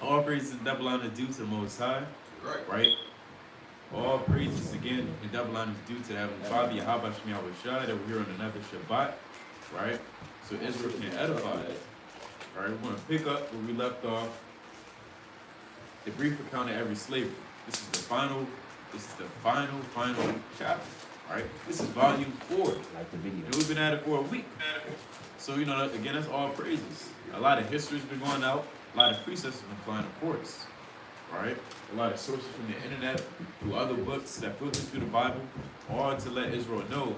All praises and double honor due to the Most High. Right? All praises again and double honor due to the Heavenly Father, Yahweh Shem Yahweh Shai, that we're here on another Shabbat. Right? So Israel can edify. Alright, we're going to pick up where we left off. The brief account of every slavery. This is the final chapter. Right? This is volume 4. Like the video. And we've been at it for a week. So, again, that's all praises. A lot of history's been going out. A lot of precepts have been flying, of course. Right? A lot of sources from the internet, through other books that filter through the Bible, all to let Israel know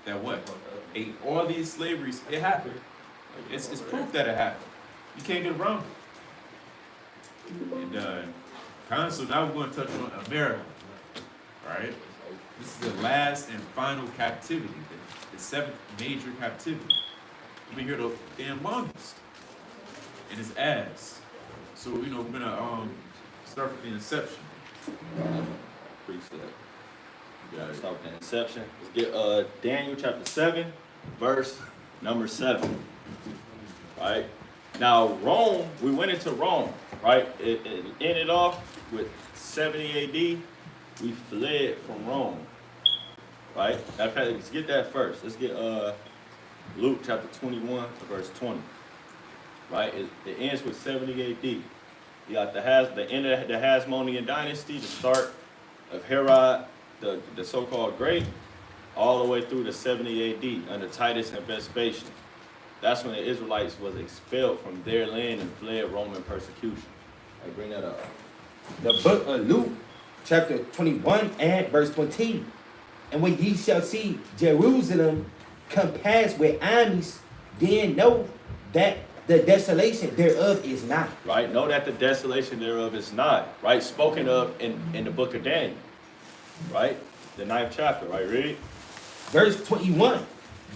that all these slaveries, it happened. It's proof that it happened. You can't get around it. And so now we're going to touch on America. Right? This is the last and final captivity, the seventh major captivity. We've been here the damn longest. And it's ass. So, we're going to start with the inception. Appreciate it. We gotta start with the inception. Let's get Daniel chapter 7, verse number 7. Right? Now, Rome, we went into Rome, right? It ended off with 70 AD. We fled from Rome. Right? Matter of fact, let's get that first. Let's get Luke chapter 21 to verse 20. Right? It ends with 70 AD. You got the end of the Hasmonean dynasty, the start of Herod, the so-called Great, all the way through to 70 AD under Titus and Vespasian. That's when the Israelites was expelled from their land and fled Roman persecution. I bring that up. The book of Luke, chapter 21 and verse 20. And when ye shall see Jerusalem compassed with armies, then know that the desolation thereof is not. Right? Know that the desolation thereof is not. Right? Spoken of in the book of Daniel. Right? The 9th chapter. Right? Read. Verse 21.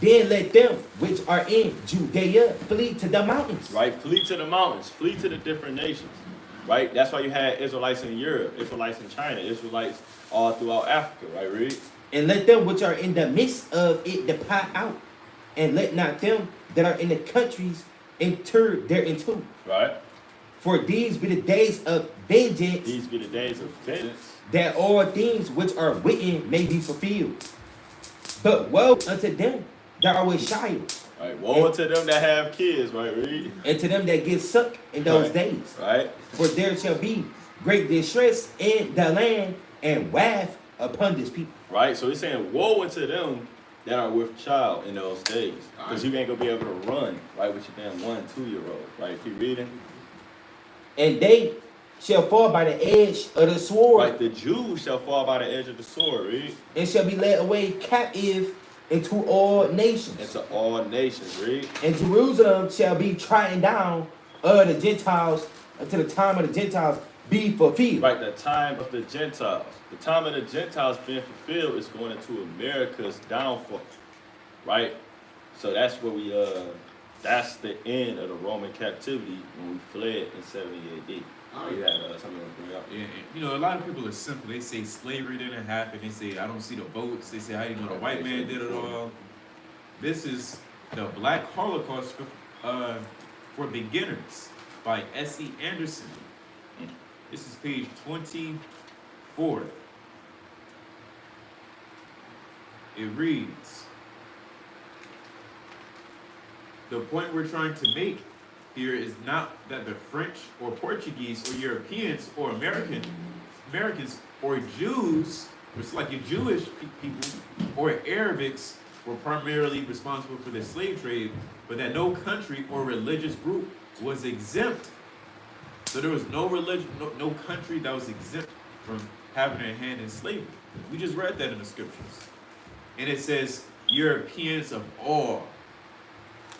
Then let them which are in Judea flee to the mountains. Right? Flee to the mountains. Flee to the different nations. Right? That's why you had Israelites in Europe, Israelites in China, Israelites all throughout Africa. Right? Read. And let them which are in the midst of it depart out. And let not them that are in the countries enter thereinto. Right? For these be the days of vengeance. These be the days of vengeance. That all things which are written may be fulfilled. But woe unto them that are with child. Right? Woe unto them that have kids. Right? Read. And to them that get sucked in those days. Right? For there shall be great distress in the land and wrath upon this people. Right? So he's saying, woe unto them that are with child in those days. Because you ain't going to be able to run, right, with your damn 1, 2-year-old. Right? Keep reading. And they shall fall by the edge of the sword. Right? The Jews shall fall by the edge of the sword. Read. And shall be led away captive into all nations. Into all nations. Read. And Jerusalem shall be trodden down of the Gentiles until the time of the Gentiles be fulfilled. Right, the time of the Gentiles. The time of the Gentiles being fulfilled is going into America's downfall. Right? So that's where that's the end of the Roman captivity when we fled in 70 AD. You had something to bring up? Yeah, a lot of people are simple. They say slavery didn't happen. They say, I don't see the boats. They say, how do you know the white man did it all? This is the Black Holocaust for Beginners by S.E. Anderson. This is page 24. It reads, the point we're trying to make here is not that the French or Portuguese or Europeans or Americans or Jews, it's like your Jewish people or Arabics were primarily responsible for the slave trade, but that no country or religious group was exempt. So there was no religion, no country that was exempt from having their hand in slavery. We just read that in the scriptures. And it says, Europeans of all.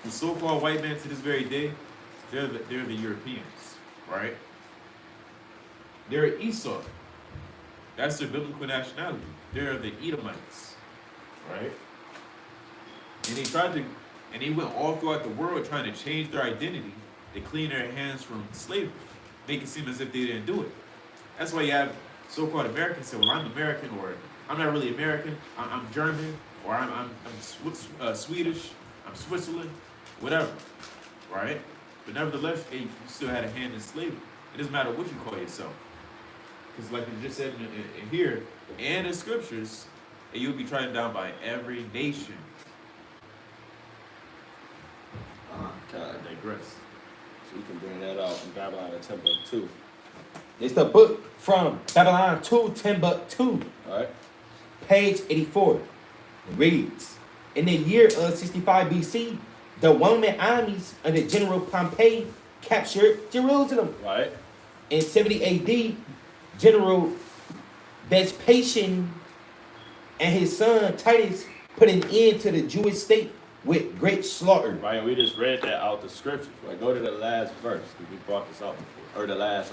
The so-called white man to this very day, they're the Europeans, right? They're Esau. That's their biblical nationality. They're the Edomites, right? And they went all throughout the world trying to change their identity to clean their hands from slavery, make it seem as if they didn't do it. That's why you have so-called Americans say, well, I'm American, or I'm not really American, I'm German, or I'm Swedish, I'm Switzerland, whatever, right? But nevertheless, hey, you still had a hand in slavery. It doesn't matter what you call yourself. Because like it just said in here and in scriptures, and you'll be trodden down by every nation. Okay. I digress. So we can bring that out in Babylon and Timbuktu. It's the book from Babylon to Timbuktu, Alright? page 84. It reads, in the year of 65 BC, the Roman armies under General Pompey captured Jerusalem. Right? In 70 AD, General Vespasian and his son Titus put an end to the Jewish state with great slaughter. Right, we just read that out the scriptures. Right, go to the last verse. We brought this out before. Or the last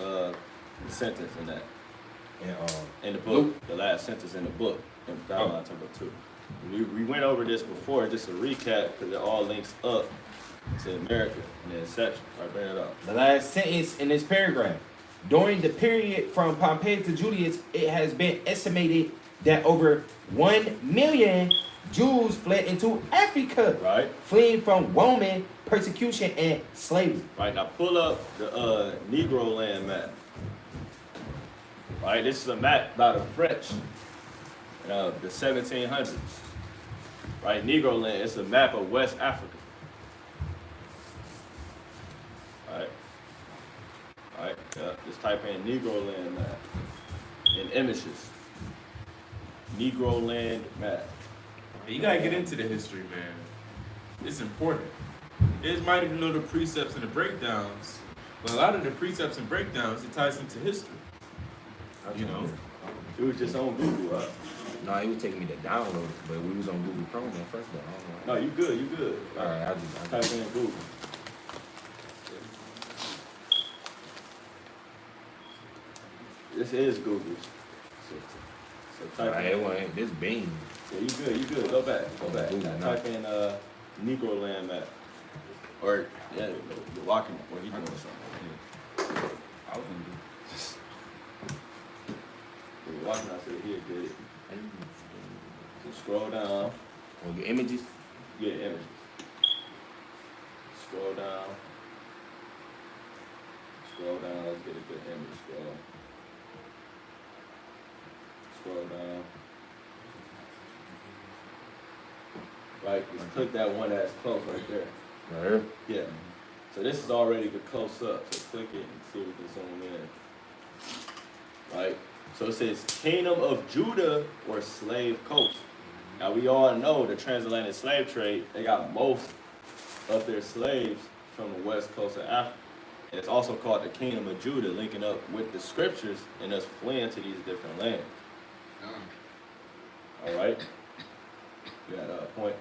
sentence in that. In the book. Luke. The last sentence in the book. In Babylon Timbuktu. We went over this before, just a recap, because it all links up to America and the inception. Right, bring it up. The last sentence in this paragraph. During the period from Pompey to Julius, it has been estimated that over 1 million Jews fled into Africa, Right? fleeing from Roman persecution and slavery. Right, now pull up the Negro land map. Right, this is a map by the French, the 1700s. Right, Negro land, it's a map of West Africa. Right, right, yeah, just type in Negro land map in images. Negro land map. You gotta get into the history, man. It's important. It might even know the precepts and the breakdowns, but a lot of the precepts and breakdowns, it ties into history. You know? It was just on Google, right? No, it was taking me to download it, but we was on Google Chrome at first. But I don't know. No, you good, you good. All right, I'll just Type in Google. This is Google. So type Alright, in. it wasn't this Bing. Yeah, you good. Go back. Google Now, now. type in Negro land map. Or yeah, you're walking or he doing something. I was gonna You're walking, I said here, get it. So scroll down. do your images. Yeah, images. Scroll down. Scroll down. Let's get a good image. Scroll down. Right, just click that one that's close right there. Right here. Yeah. So this is already the close up. So click it and see if we can zoom in. Right. So it says Kingdom of Judah or Slave Coast. Now we all know the transatlantic slave trade, they got most of their slaves from the west coast of Africa. And it's also called the Kingdom of Judah, linking up with the scriptures and us fleeing to these different lands. All right. You got a point?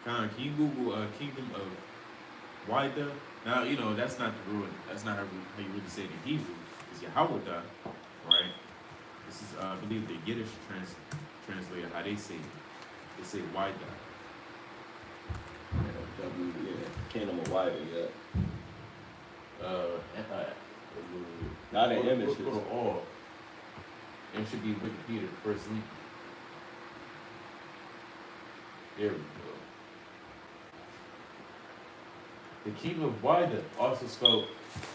Con, can you Google Kingdom of Wida? Now, you know, that's not the real, that's not how you really say it in Hebrew. It's Yahweh, right? This is, I believe, the Yiddish translator, how they say it. They say Wida. Kingdom of Wider, yeah. Not in images. Go to all. And it should be Wikipedia, the first link. There we go. The Kingdom of Wida, also spelled,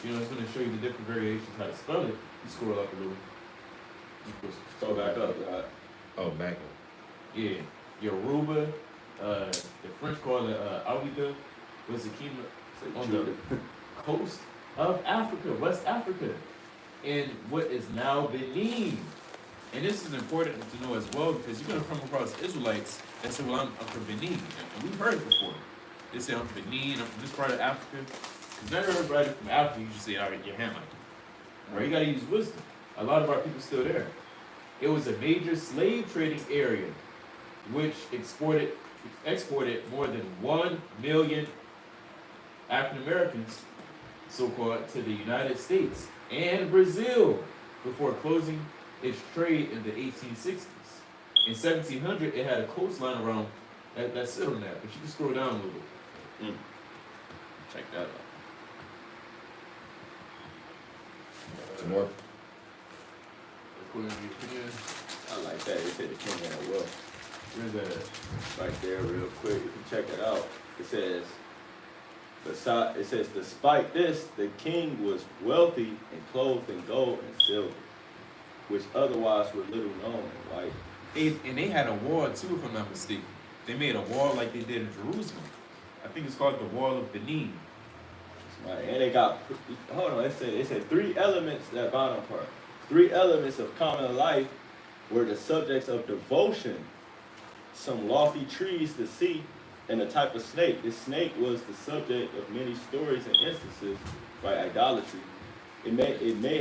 you know, it's going to show you the different variations how to spell it. You scroll up a little. Scroll back up, right? Oh, back up. Yeah. Yoruba, the French call it Awida, was the kingdom on the coast of Africa, West Africa, in what is now Benin. And this is important to know as well because you're going to come across Israelites that say, well, I'm from Benin. And we've heard it before. They say, I'm from Benin, I'm from this part of Africa. Because not everybody from Africa, you just say, all right, you're Hamite. Right? You got to use wisdom. A lot of our people still there. It was a major slave trading area which exported more than 1 million African Americans, so-called, to the United States and Brazil before closing its trade in the 1860s. In 1700, it had a coastline around that sit on that, but you can scroll down a little bit. Check that out. Some more. According to the opinion, I like that. They said the king had wealth. where's that at? Right there, real quick. You can check it out. It says Besides, it says, despite this, the king was wealthy and clothed in gold and silver, which otherwise were little known, right? And they had a wall too, if I'm not mistaken. They made a wall like they did in Jerusalem. I think it's called the Wall of Benin. Right, and they got, hold on, it said 3 elements, that bottom part. 3 elements of common life were the subjects of devotion, some lofty trees to see, and a type of snake. This snake was the subject of many stories and instances by idolatry. It may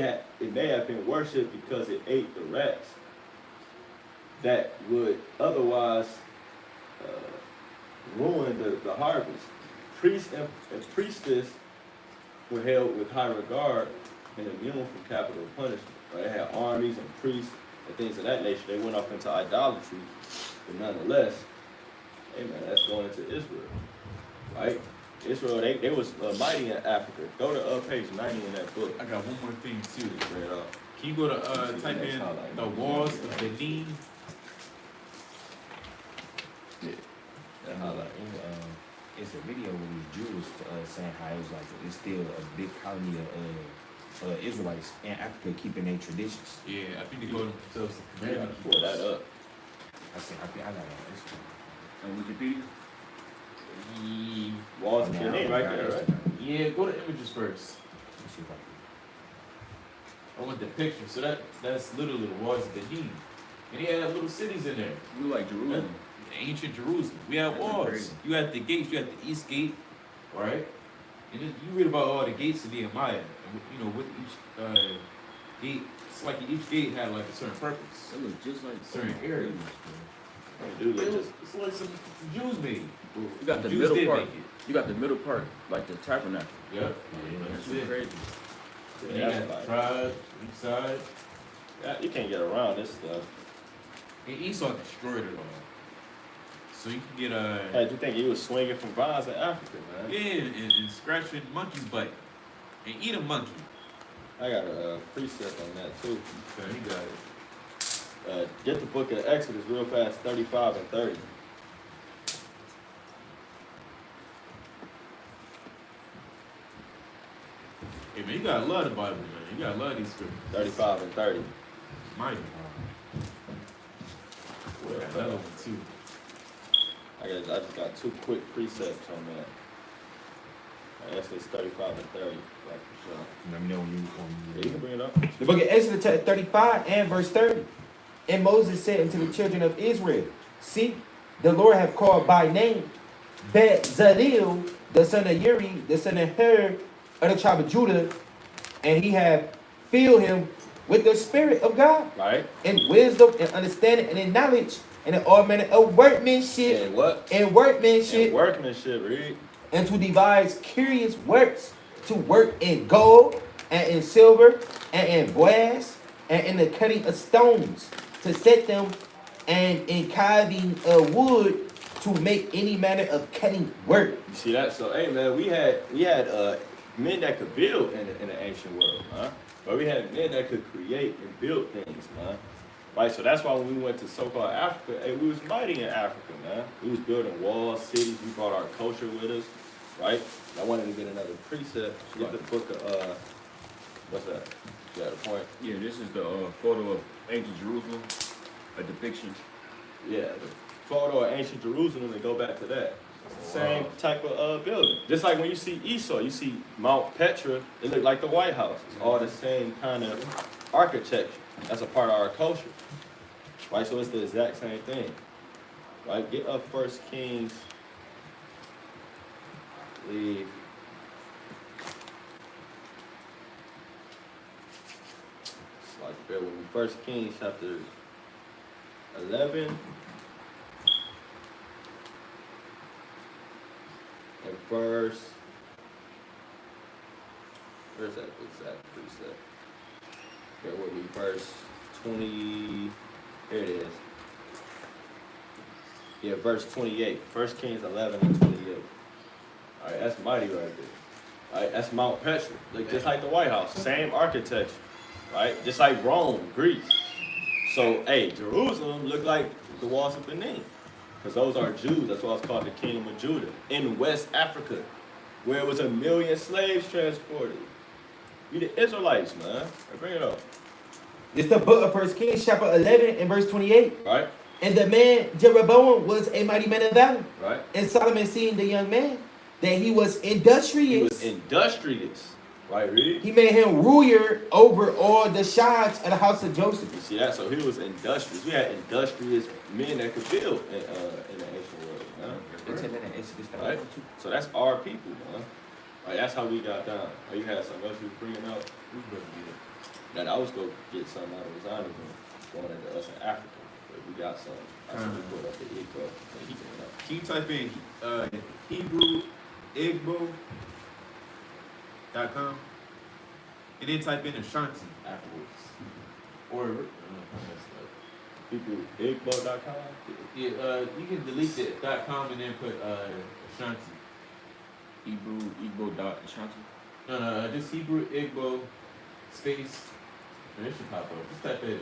have been worshipped because it ate the rats that would otherwise ruin the harvest. Priests and priestess were held with high regard and immune from capital punishment. Right? They had armies and priests and things of that nature. They went off into idolatry, but nonetheless, hey man, that's going into Israel, right? Israel, they was mighty in Africa. Go to page 90 in that book. I got one more thing too. Bring it up. Can you go to type in the walls of Benin? Yeah. That highlight. It's a video with these Jews saying how it was like it's still a big colony of Israelites in Africa keeping their traditions. Yeah, I think they call themselves the Yeah, community. pull that up. I think I got it on Instagram. On Wikipedia? Walls of Nah, Benin right there, right? Yeah, go to images first. Let's see if I I want the picture. So that's literally the walls of Benin. And they had little cities in there. We like Jerusalem. Ancient Jerusalem. We had That's walls. crazy. You had the gates. You had the east gate, right? And then you read about all the gates in Nehemiah. And you know, with each gate, it's like each gate had like a certain purpose, That looks just like certain area. Dude, It look was, just it's like some Jews made. You got the Jews middle did part. make it. You got the middle part, like the tabernacle. Yep. That's That's it. crazy. And yeah, you that's got like, tribes each side. you can't get around this stuff. And Esau destroyed it all. So you can get Hey, do you think he was swinging from vines in Africa, man? yeah, and scratching monkey's butt and eat a monkey. I got a precept on that too. Okay, you got it. Get the book of Exodus real fast, 35 and 30. Hey man, you gotta love the Bible, man. You gotta love these scriptures. 35 and 30. Mighty. Well, Another one too. I just got 2 quick precepts on that. Exodus 35 and 30. Like for sure. Let me know when Yeah, you you can bring it up. The book of Exodus chapter 35 and verse 30. And Moses said unto the children of Israel, see, the Lord hath called by name Bezalel, the son of Uri, the son of Hur, of the tribe of Judah, and he hath filled him with the Spirit of God, Right? in wisdom and understanding and in knowledge, and in all manner of workmanship, And what? and workmanship, And workmanship, read. and to devise curious works, to work in gold, and in silver, and in brass, and in the cutting of stones, to set them, and in carving of wood, to make any manner of cutting work. You see that? So, hey man, we had men that could build in the ancient world, huh? But we had men that could create and build things, man. Right? So that's why when we went to so-called Africa, hey, we was mighty in Africa, man. We was building walls, cities. We brought our culture with us, right? I wanted to get another precept. Get the book of what's that? You got a point? Yeah, this is the photo of ancient Jerusalem, a depiction. Yeah, the photo of ancient Jerusalem, and go back to that. It's the same type of building. Just like when you see Esau, you see Mount Petra, it look like the White House. It's all the same kind of architecture. That's a part of our culture. Right, so it's the exact same thing. Right, get up 1 Kings, leave. It's like, bear with me. 1 Kings chapter 11. And where's that exact precept? Bear with me, verse 20, here it is. Yeah, verse 28, 1 Kings 11 and 28. All right, that's mighty right there. All right, that's Mount Petra, like, just like the White House, same architecture, right? Just like Rome, Greece. So, hey, Jerusalem looked like the walls of Benin. Because those are Jews, that's why it's called the Kingdom of Judah. In West Africa, where it was 1 million slaves transported. We the Israelites, man. Bring it up. It's the book of 1 Kings, chapter 11 and verse 28. Right? And the man Jeroboam was a mighty man of valor. Right? And Solomon seeing the young man that he was He industrious. was industrious. Right, read? He made him ruler over all the shots of the house of Joseph. You see that? So he was industrious. We had industrious men that could build in the ancient world, man. Right? So that's our people, man. Right, that's how we got down. Oh, you had something else you were bringing up? Then I was going to get something out of Zionism going into us in Africa. But we got some. I said we put up the Incurred. So he came up. Can you type in Hebrewism.com and then type in Ashanti afterwards? Or HebrewIgbo.com? yeah, you can delete the .com and then put Ashanti. Hebrew.Ashanti. No, just Hebrew Igbo space. And it should pop up. Just type it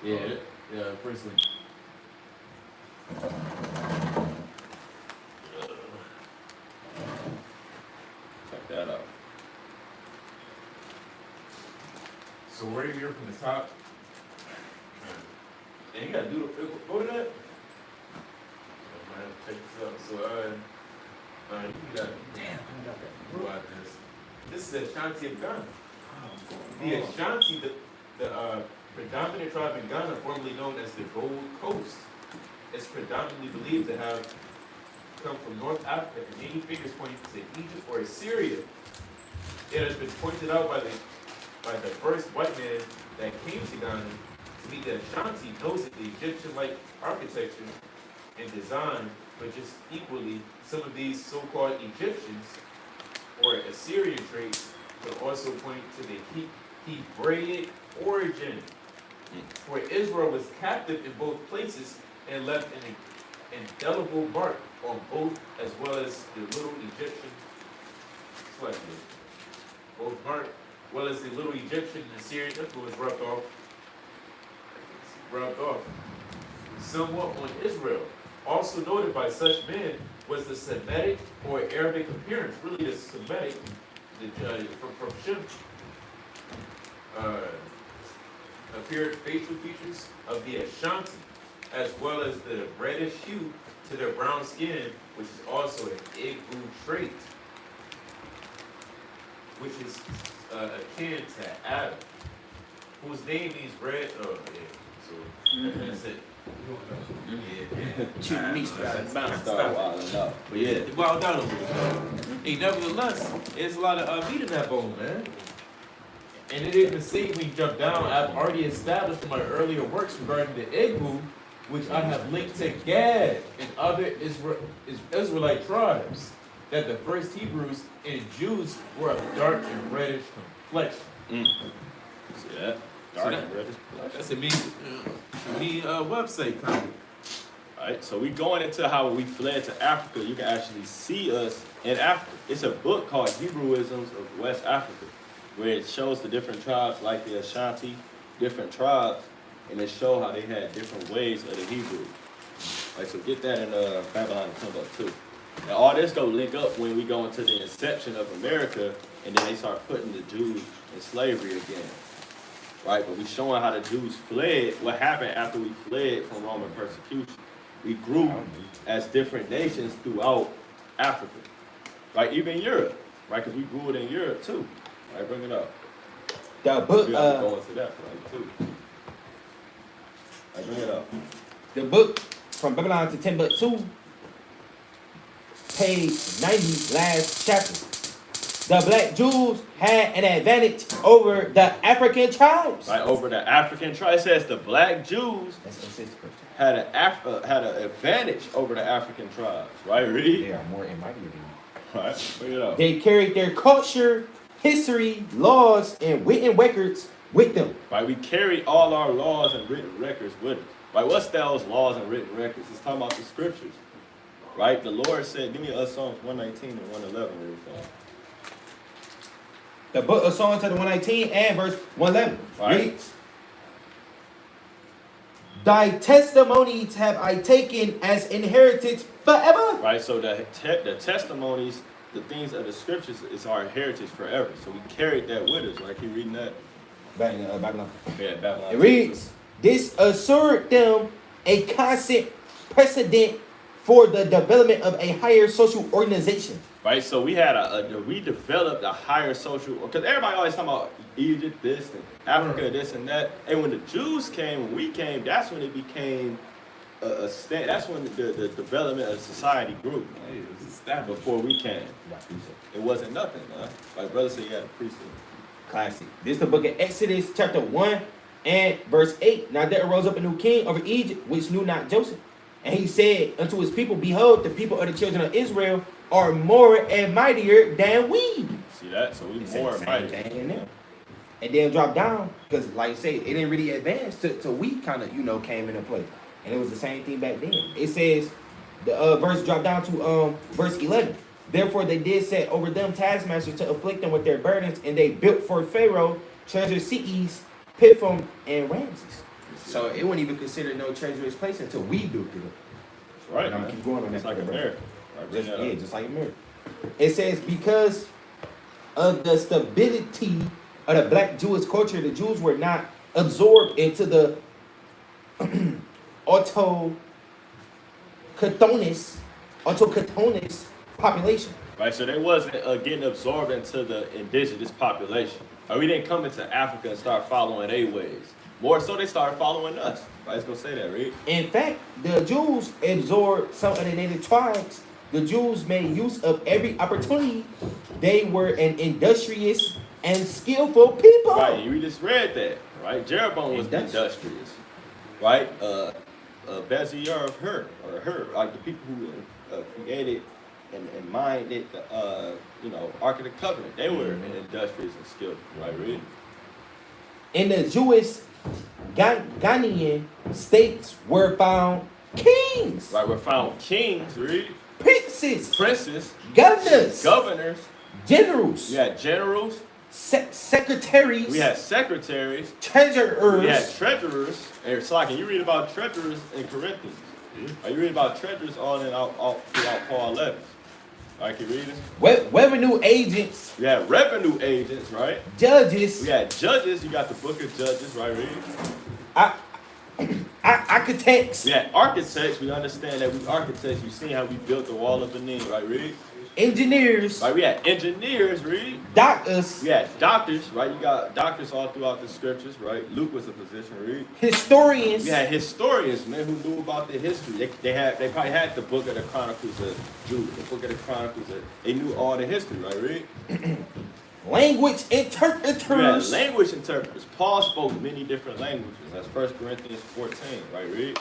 in. Yeah, first link. Check that out. So where you're from the top. And you gotta do the go to that. Check this out. So you got go out this. This is the Ashanti of Ghana. The Ashanti, the predominant tribe in Ghana, formerly known as the Gold Coast, is predominantly believed to have come from North Africa, and many figures point to Egypt or Assyria. It has been pointed out by the first white man that came to Ghana to meet the Ashanti knows that the Egyptian-like architecture and design, but just equally, some of these so-called Egyptians or Assyrian traits could also point to the Hebraic origin. For Israel was captive in both places and left an indelible mark on both, as well as the little Egyptian selected. Both mark, as well as the little Egyptian and Assyrian influence rubbed off somewhat on Israel. Also noted by such men was the Semitic or Arabic appearance, really the Semitic, from Shem, appeared facial features of the Ashanti, as well as the reddish hue to their brown skin, which is also an Igbo trait, which is akin to Adam, whose name means red. Oh, yeah. So that's it. Start wilding up. But yeah. Well done. Hey, nevertheless, there's a lot of meat in that bone, man. And it even say when you jump down, I've already established in my earlier works regarding the Igbo, which I have linked to Gad and other Israelite tribes, that the first Hebrews and Jews were of dark and reddish complexion. See that? Dark and reddish complexion. That's a me website comment. Alright, so we going into how we fled to Africa. You can actually see us in Africa. It's a book called Hebrewisms of West Africa, where it shows the different tribes like the Ashanti, different tribes, and it shows how they had different ways of the Hebrew. Like, so get that in Babylon and Timbuktu. And all this go link up when we go into the inception of America, and then they start putting the Jews in slavery again. Right, but we showing how the Jews fled, what happened after we fled from Roman persecution. We grew as different nations throughout Africa. Right, even Europe, right, because we grew it in Europe too. Right, bring it up. The book, We have to go into that right too. Right, bring it up. the book from Babylon to Timbuktu, page 90, last chapter. The black Jews had an advantage over the African tribes. Right, over the African tribe. It says the black Jews had an advantage over the African tribes. Right, read. They are more and mightier than you. Right, bring it up. They carried their culture, history, laws, and written records with them. Right, we carry all our laws and written records with us. Right, what's those laws and written records? It's talking about the scriptures. Right, the Lord said, give me Psalms 119 and 111 real fast. The book of Psalms chapter 119 and verse 111 Right. reads, Thy testimonies have I taken as inheritance forever. Right? So the testimonies, the things of the scriptures is our heritage forever. So we carried that with us, right? Keep reading that. Back in Babylon. Yeah, Babylon. It reads, this assured them a constant precedent for the development of a higher social organization. Right, so we had we developed a higher social, because everybody always talking about Egypt, this, and Africa, this and that. And when the Jews came, when we came, that's when it became that's when the development of society grew. Hey, it was established. Before we came, it wasn't nothing, man. Like brother said, you had a priesthood. Classic. This is the book of Exodus, chapter 1 and verse 8. Now there arose up a new king over Egypt, which knew not Joseph. And he said unto his people, behold, the people of the children of Israel are more and mightier than we. See that? So we It said more the same mighty. thing in there. And then drop down, because like I say, it didn't really advance till we kind of, came into play. And it was the same thing back then. It says, the verse dropped down to verse 11. Therefore they did set over them taskmasters to afflict them with their burdens, and they built for Pharaoh treasure cities, Pithom, and Ramses. So it wasn't even considered no treacherous place until we built it up. That's right, And I'm man. gonna keep going on It's that. like bro. America. Right, bring that up. Just like America. It says, because of the stability of the black Jewish culture, the Jews were not absorbed into the autochthonous population. Right, so they wasn't getting absorbed into the indigenous population. Right, we didn't come into Africa and start following their ways. More so, they started following us. Right, it's gonna say that, right? In fact, the Jews absorbed some of the native tribes. The Jews made use of every opportunity. They were an industrious and skillful people. Right, we just read that. Right, Jeroboam was industrious. Right, Bezalel of her, like the people who created and mined it, Ark of the Covenant. They were industrious and skillful. Right, read. In the Jewish Ghanaian states were found kings, Right, we're found kings, read. princes, Princes, governors, generals, we had generals, secretaries, we had secretaries, treasurers. we had treasurers. And it's like, you read about treasurers in Corinthians. You read about treasurers all throughout Paul letters. Like you read it? Revenue agents, We had revenue agents, right? judges, We had judges. You got the book of Judges, right? Read. architects, We had architects. We understand that we architects. You seen how we built the wall of Benin, right? Read. engineers, Right. We had engineers. Read. doctors, We had doctors, right? You got doctors all throughout the scriptures, right? Luke was a physician. Read. historians, We had historians, man, who knew about the history. They probably had the book of the Chronicles of Judah, the book of the Chronicles. They knew all the history, right? Read. language We had interpreters, language interpreters. Paul spoke many different languages. That's 1 Corinthians 14, right? Read.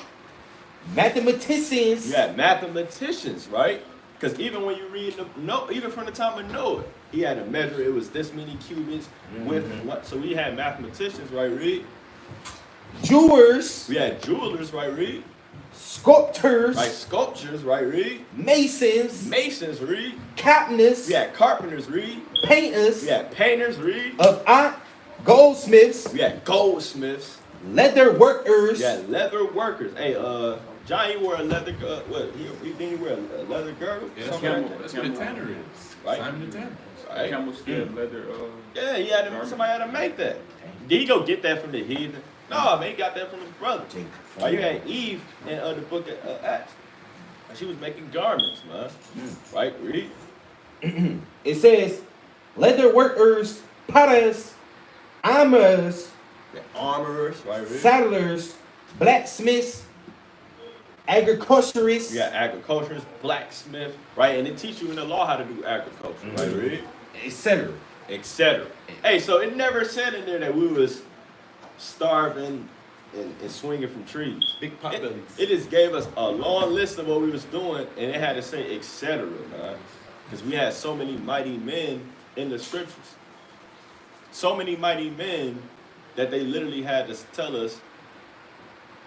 mathematicians, You had mathematicians, right? Because even when you read even from the time of Noah, he had a measure. It was this many cubits width and what. So we had mathematicians, right? Read. jewelers, We had jewelers, right? Read. sculptors, Right? Sculptures, right? Read. masons, Masons, read. carpenters, We had carpenters, read. painters, We had painters, read. of art, goldsmiths, We had goldsmiths. leather workers, We had leather workers. Hey, John, you wore a leather. What? Didn't you wear a leather girdle? Yeah, Something like that? that's what a tanner is. Right. Simon the Tanner. Right. Camel skin leather. Yeah, he had to, somebody had to make that. Did he go get that from the heathen? No, man, he got that from his brother. Right, you had Eve in the book of Acts. She was making garments, man. Right, read. It says, leather workers, potters, armorers, The armorers, right, read. saddlers, blacksmiths, agriculturists, You got agriculturists, blacksmith, right? And it teach you in the law how to do agriculture, right, read. etc. Etc. Hey, so it never said in there that we was starving and swinging from trees. Big pot bellies. It just gave us a long list of what we was doing, and it had to say etc. man. Because we had so many mighty men in the scriptures. So many mighty men that they literally had to tell us,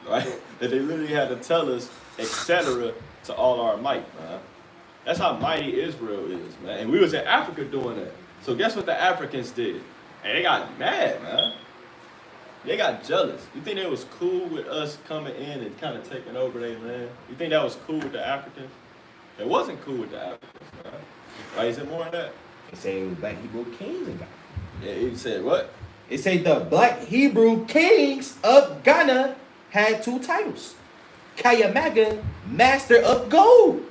right? That they literally had to tell us, etc. to all our might, man. That's how mighty Israel is, man. And we was in Africa doing that. So guess what the Africans did? And they got mad, man. They got jealous. You think they was cool with us coming in and kind of taking over their land? You think that was cool with the Africans? It wasn't cool with the Africans, right? Right? Is it more than that? It say black Hebrew kings of Ghana. Yeah, he said what? It say the black Hebrew kings of Ghana had 2 titles. Kayamaga, master of gold,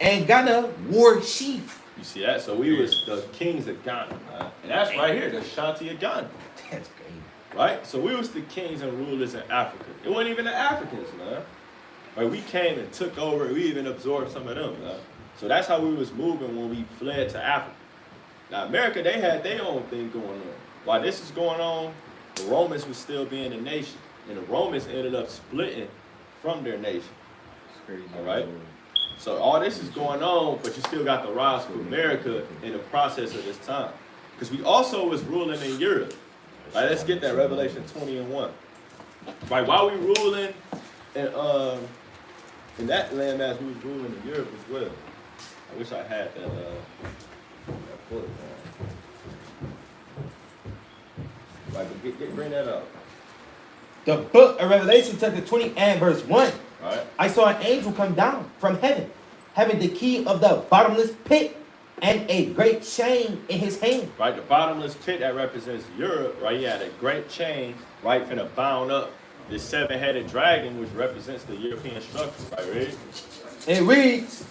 and Ghana war chief. You see that? So we was the kings of Ghana, man. And that's right here, the Shanti of Ghana. That's great. Right? So we was the kings and rulers in Africa. It wasn't even the Africans, man. Like we came and took over, we even absorbed some of them, man. So that's how we was moving when we fled to Africa. Now America, they had their own thing going on. While this is going on, the Romans was still being a nation. And the Romans ended up splitting from their nation. All right? So all this is going on, but you still got the rise of America in the process of this time. Because we also was ruling in Europe. Right, let's get that Revelation 20:1. Right, while we ruling in that landmass, we was ruling in Europe as well. I wish I had that book. Right, but bring that up. The book of Revelation, chapter 20 and verse 1. Right. I saw an angel come down from heaven, having the key of the bottomless pit and a great chain in his hand. Right, the bottomless pit that represents Europe, right? He had a great chain, right, finna bound up this 7-headed dragon, which represents the European structure, right? Read? It reads,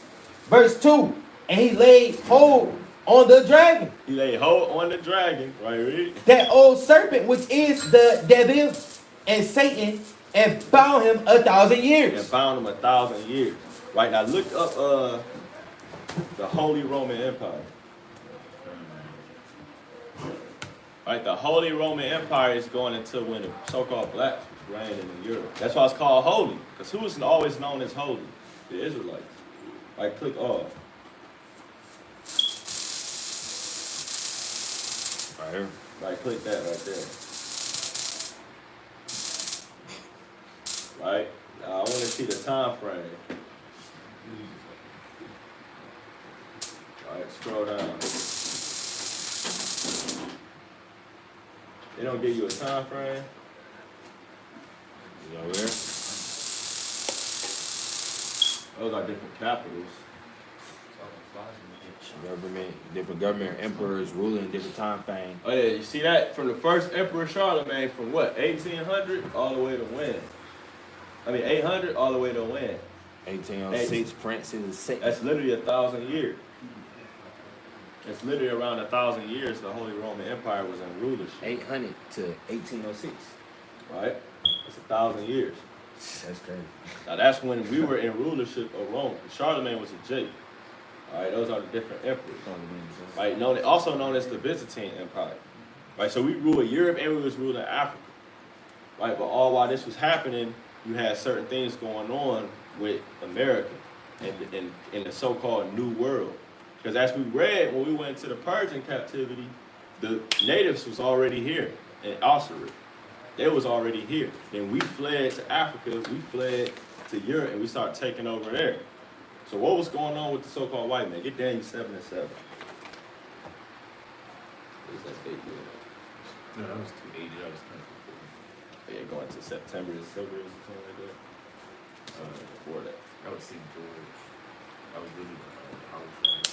verse 2, and he laid hold on the dragon, He laid hold on the dragon, right? Read? that old serpent which is the devil and Satan, and bound him 1,000 years. And bound him 1,000 years. Right, now look up the Holy Roman Empire. Right, the Holy Roman Empire is going until when the so-called blacks was reigning in Europe. That's why it's called holy, because who was always known as holy? The Israelites. Right, click off. Right here. Right, click that right there. Right, now I want to see the time frame. All right, scroll down. They don't give you a time frame. Is over there? Those are different capitals. Different government emperors ruling in different time frame. Oh yeah, you see that? From the first Emperor Charlemagne, from what, 1800 all the way to when? 800 all the way to when? 1806, Prince's six. That's literally 1,000 years. It's literally around 1,000 years the Holy Roman Empire was in rulership. 800 to 1806. Right? It's 1,000 years. That's crazy. Now that's when we were in rulership of Rome. Charlemagne was a J. All right, those are the different emperors. Right, also known as the Byzantine Empire. Right, so we ruled Europe and we was ruling Africa. Right, but all while this was happening, you had certain things going on with America and in the so-called New World. Because as we read, when we went to the Persian captivity, the natives was already here in Osiric. They was already here. Then we fled to Africa, we fled to Europe, and we started taking over there. So what was going on with the so-called white man? Get Daniel 7 and 7. What is that date? No, that was 280. That was 24. Yeah, going to September or something like that. Before that. That was St. George. That was really I was like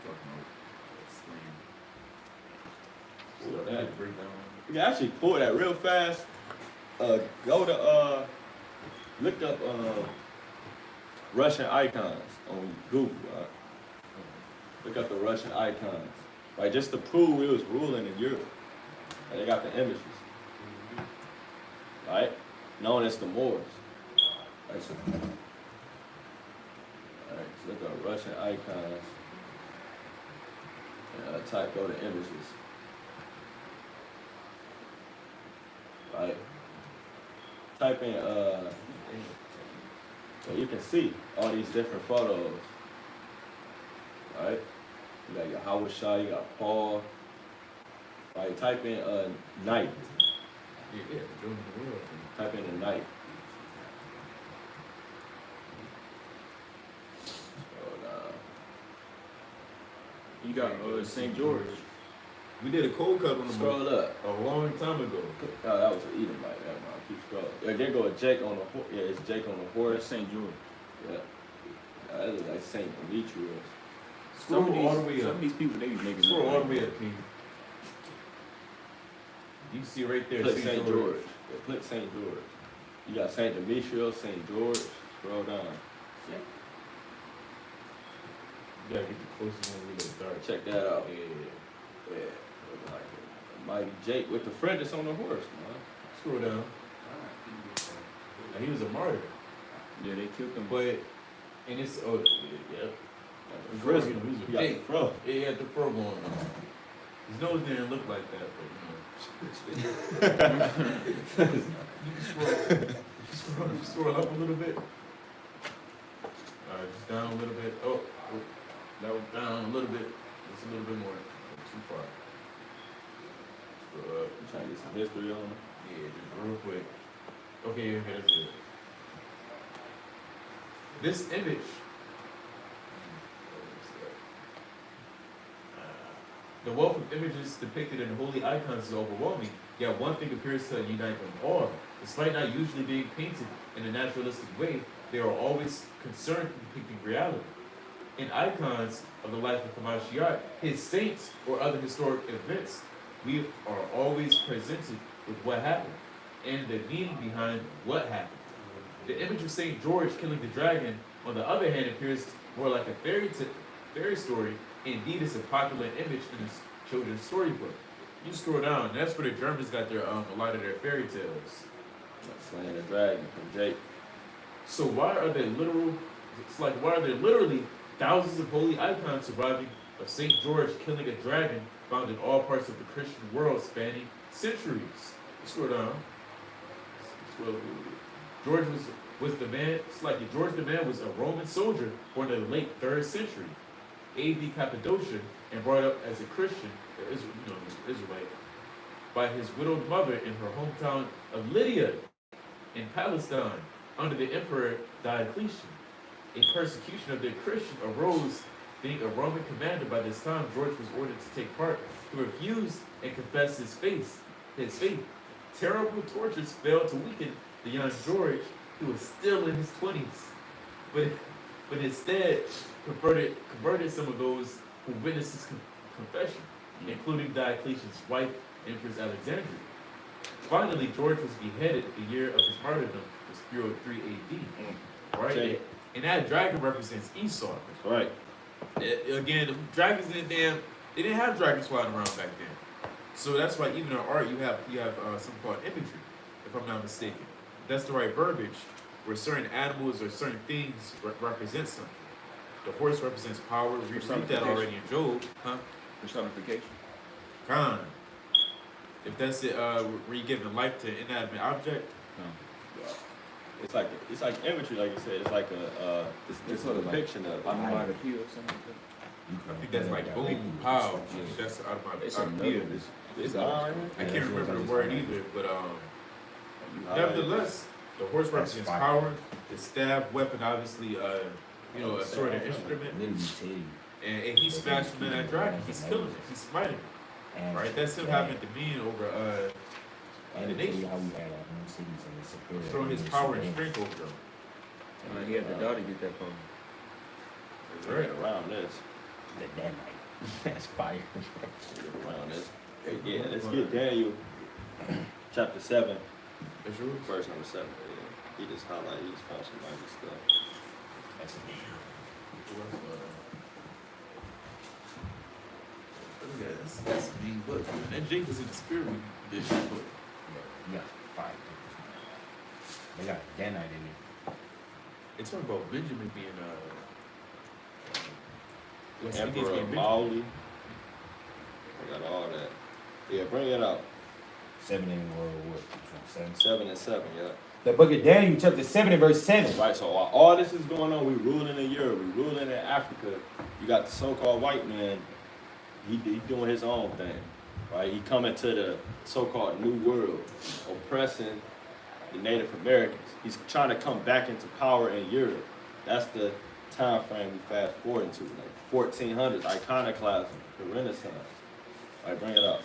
talking about slam. So that, Breakdown. you can actually pull that real fast. Go to look up Russian icons on Google. Look up the Russian icons. Right, just to prove we was ruling in Europe. And they got the images. Right? Known as the Moors. Right, so look up Russian icons. And go to images. Right? Type in so you can see all these different photos. Right? You got your Howard Shaw, you got Paul. Right? Type in night. Yeah, joining the world. Type in the night. You got St. George. We did a cold cut on the book Scroll up. a long time ago. Oh, that was an Edomite. That one. Keep scrolling. Yeah, there go a Jake on the horse. Yeah, it's Jake on the That's horse. St. George. Yeah. That looks like Saint Demetrius. Scroll all the way Some up. of these people, they be making Scroll all the way up, King. You can see right there, Click St. Saint George. George. Yeah, click Saint George. You got Saint Demetrius, Saint George. Scroll down. You gotta get the closest one we start. Check that out. Yeah. Yeah. Look like a mighty Jake with the friend that's on the horse, man. Scroll down. Now, he was a martyr, Yeah, they killed them. but and it's yeah. Like a prisoner. He He got the fro. Yeah, he had the fro going on. His nose didn't look like that, but you can scroll up a little bit. Alright, just down a little bit. Oh, that was down a little bit. Just a little bit more. Too far. Scroll up. I'm trying to get some history on him. Yeah, just real quick. Okay, okay, that's it. This image. The wealth of images depicted in holy icons is overwhelming, yet one thing appears to unite them all. Despite not usually being painted in a naturalistic way, they are always concerned with depicting reality. In icons of the life of Hamashiach, his saints, or other historic events, we are always presented with what happened and the meaning behind what happened. The image of St. George killing the dragon, on the other hand, appears more like a fairy story. Indeed, it's a popular image in a children's storybook. You scroll down, that's where the Germans got their a lot of their fairy tales. Like slaying the dragon from Jake. So why are there literally thousands of holy icons surviving of St. George killing a dragon found in all parts of the Christian world spanning centuries? Scroll down. George was the man. It's like George the man was a Roman soldier born in the late 3rd century, A.D. Cappadocia, and brought up as a Christian, Israelite, by his widowed mother in her hometown of Lydia in Palestine under the Emperor Diocletian. A persecution of the Christian arose. Being a Roman commander by this time, George was ordered to take part. He refused and confessed his faith. Terrible tortures failed to weaken the young George, who was still in his 20s, but instead converted some of those who witnessed his confession, including Diocletian's wife, Empress Alexandria. Finally, George was beheaded the year of his martyrdom, was 303 AD. Right? Okay. And that dragon represents Esau. That's right. Again, the dragons they didn't have dragons flying around back then. So that's why even in art you have something called imagery, if I'm not mistaken. That's the right verbiage, where certain animals or certain things represent something. The horse represents power. We read that already in Job, huh? Personification. Con. If that's it, where you giving life to an inanimate object. It's like imagery, like you said. It's like it's a depiction of. I'm about to heal or something like that. I think that's like boom, pow. That's out of my It's idea. another. It's all right. I can't remember the word either, but nevertheless, the horse represents power. The staff weapon, obviously, a sword and instrument. And he smashed him in that dragon. He's killing him. He's smiting him. Right? That's him having dominion over the nation. Showing his power and strength over them. He had the daughter get that from him. That's right. Around this. That's fire. Around this. Yeah, let's get Daniel chapter 7, That's yours? verse number 7. Yeah. He just highlighted, he just found some minor stuff. That's a That's a mean book. And Jake was in the spirit when he did this book. Yeah, fire. They got Danite in it. They talk about Benjamin being West Indies Emperor being Benjamin. Mauli. I got all that. Yeah, bring it out. 7 in World War. 7. 7 and 7, yeah. The book of Daniel, chapter 7 and verse 7. Right, so while all this is going on, we ruling in Europe, we ruling in Africa. You got the so-called white man. He doing his own thing, right? He coming to the so-called New World, oppressing the Native Americans. He's trying to come back into power in Europe. That's the time frame we fast forward to, like 1400s, iconoclasm, the Renaissance. All right, bring it up.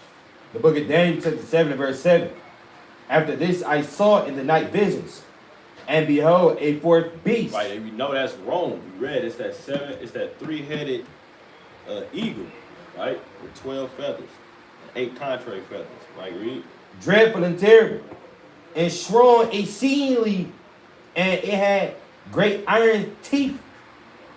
The book of Daniel, chapter 7, and verse 7. After this I saw in the night visions, and behold, a fourth beast. Right, and we know that's Rome. We read it's that three-headed eagle, right? With 12 feathers, and 8 contrary feathers. Right, read. Dreadful and terrible, and strong exceedingly, and it had great iron teeth.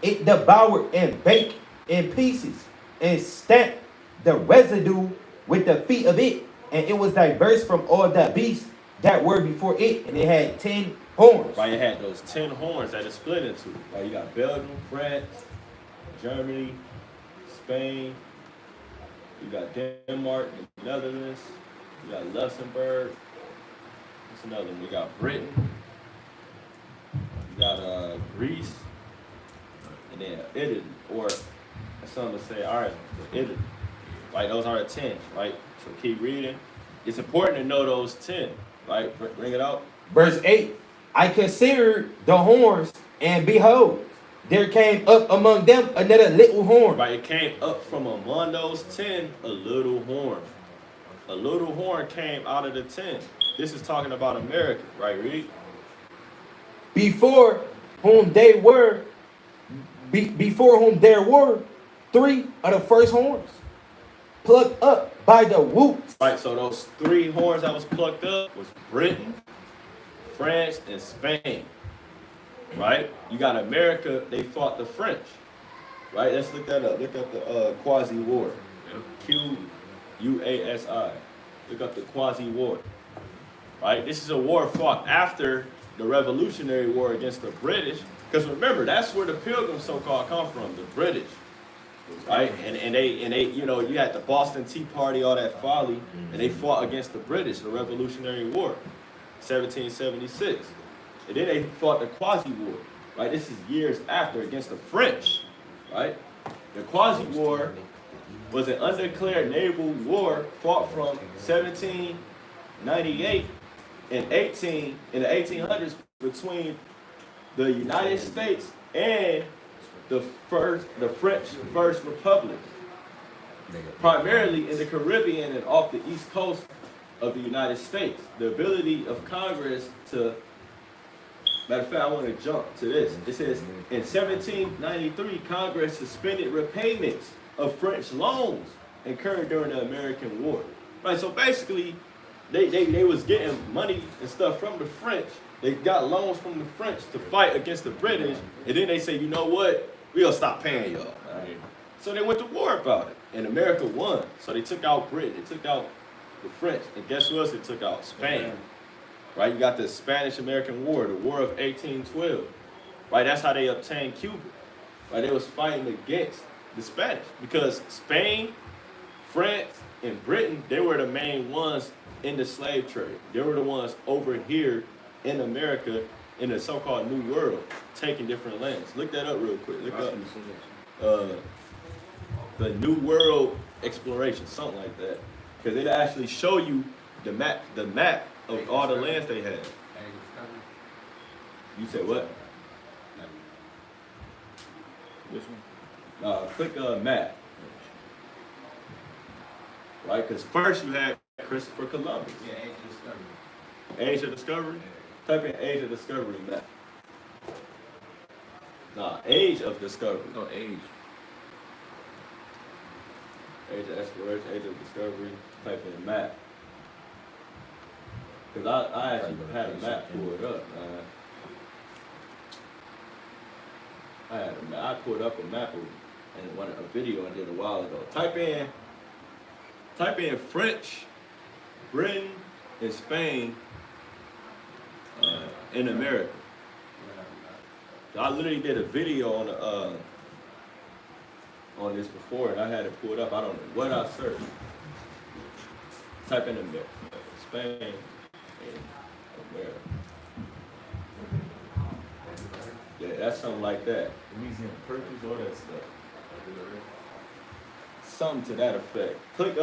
It devoured and baked in pieces, and stamped the residue with the feet of it, and it was diverse from all the beasts that were before it, and it had 10 horns. Right, it had those 10 horns that it split into. Right, you got Belgium, France, Germany, Spain, you got Denmark, the Netherlands, you got Luxembourg. What's another one? We got Britain, you got Greece, and then Italy, or some would say Ireland, but Italy. Right, those are the 10, right? So keep reading. It's important to know those 10, right? Bring it out. Verse 8. I considered the horns, and behold, there came up among them another little horn. Right, it came up from among those 10, a little horn. A little horn came out of the 10. This is talking about America, right, read? Before whom there were 3 of the first horns, plucked up by the roots. Right, so those 3 horns that was plucked up was Britain, France, and Spain. Right? You got America, they fought the French. Right? Let's look that up. Look up the quasi-war. Quasi. Look up the quasi-war. Right? This is a war fought after the Revolutionary War against the British. Because remember, that's where the Pilgrims so-called come from, the British. Right? And they, you know, you had the Boston Tea Party, all that folly, and they fought against the British, the Revolutionary War, 1776. And then they fought the Quasi-War, right? This is years after against the French, right? The Quasi-War was an undeclared naval war fought from 1798 and in the 1800s between the United States and the French First Republic, primarily in the Caribbean and off the east coast of the United States. The ability of Congress to, matter of fact, I want to jump to this. It says, in 1793, Congress suspended repayments of French loans incurred during the American War. Right, so basically, they was getting money and stuff from the French. They got loans from the French to fight against the British, and then they say, you know what? We'll stop paying y'all. Right? So they went to war about it, and America won. So they took out Britain, they took out the French, and guess who else they took out? Spain. Right? You got the Spanish-American War, the War of 1812. Right? That's how they obtained Cuba. Right? They was fighting against the Spanish because Spain, France, and Britain, they were the main ones in the slave trade. They were the ones over here in America in the so-called New World, taking different lands. Look that up real quick. Look up the New World exploration, something like that, because it actually show you the map of all the lands they had. You said what? This one? Click map. Right, because first you had Christopher Columbus. Yeah, Age of Discovery. Age of Discovery? Type in Age of Discovery map. Nah, Age of Discovery. Oh, age. Age of Exploration, Age of Discovery, type in map. Because I actually had a map pulled up, man. I pulled up a map and a video I did a while ago. Type in French, Britain, and Spain in America. I literally did a video on this before, and I had it pulled up. I don't know what I searched. Type in America, Spain, and America. Yeah, that's something like that. Museum purchase, all that stuff. Something to that effect. Click,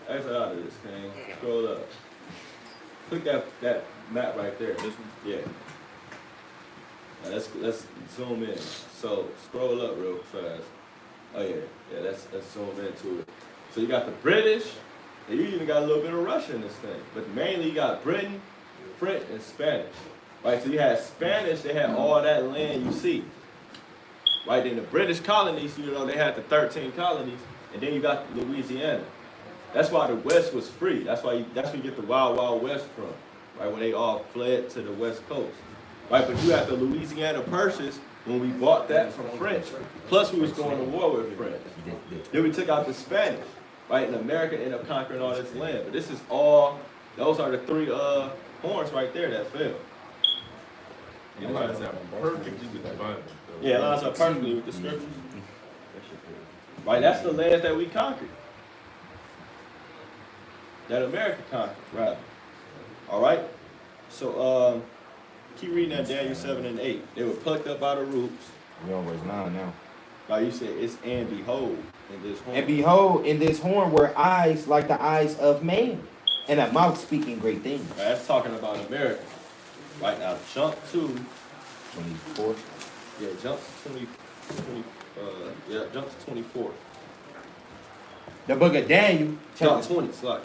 exit out of this thing. Scroll up. Click that map right there. This one? Yeah. Now let's zoom in. So scroll up real fast. Oh yeah, let's zoom into it. So you got the British, and you even got a little bit of Russia in this thing. But mainly you got Britain, French, and Spanish. Right, so you had Spanish, they had all that land you see. Right, then the British colonies, you know, they had the 13 colonies, and then you got Louisiana. That's why the West was free. That's where you get the Wild Wild West from. Right, when they all fled to the West Coast. Right, but you had the Louisiana Purchase when we bought that from French. Plus we was going to war with French. Then we took out the Spanish. Right, and America ended up conquering all this land. But this is all, those are the three horns right there that fell. It lines up perfectly with the Bible. though. Yeah, it lines up perfectly with the scriptures. Right, that's the lands that we conquered. That America conquered, rather. All right? So, keep reading that Daniel 7 and 8. They were plucked up by the roots. We on verse 9 now. Like you said, it's and behold in this horn. And behold, in this horn were eyes like the eyes of man, and a mouth speaking great things. Right, that's talking about America. Right now, jump to 24. yeah, jump to 24. The book of Daniel, Jump chapter, 20, slide.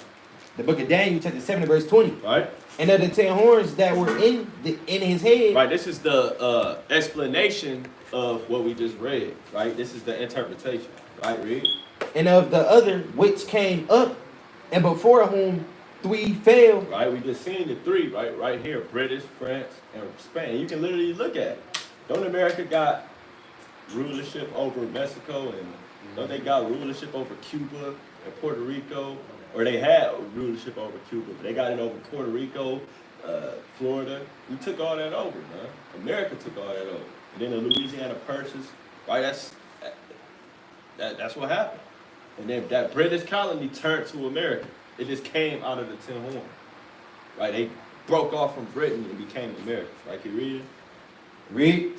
the book of Daniel, chapter 7, verse 20. Right? And of the 10 horns that were in his head, Right, this is the explanation of what we just read. Right? This is the interpretation. Right, read. and of the other which came up, and before whom 3 fell. Right, we just seen the 3, right here, British, France, and Spain. You can literally look at it. Don't America got rulership over Mexico, and don't they got rulership over Cuba and Puerto Rico? Or they had rulership over Cuba, but they got it over Puerto Rico, Florida. We took all that over, man. America took all that over. And then the Louisiana Purchase, right? That's what happened. And then that British colony turned to America. It just came out of the 10 horns. Right? They broke off from Britain and became America. Right? Can you read it? Read.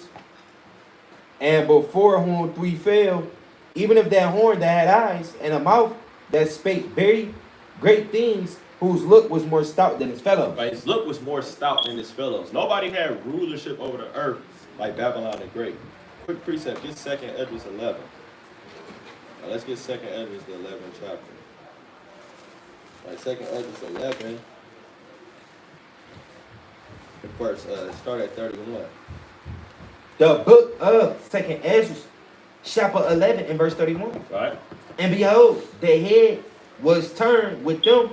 And before whom 3 fell, even of that horn that had eyes, and a mouth that spake very great things, whose look was more stout than his fellows. Right? His look was more stout than his fellows. Nobody had rulership over the earth like Babylon the Great. Quick precept, get 2nd Esdras 11. Now let's get 2nd Esdras, the 11th chapter. Right, 2nd Esdras 11. First, start at 31. The book of 2nd Esdras, chapter 11 and verse 31. Right? And behold, the head was turned with them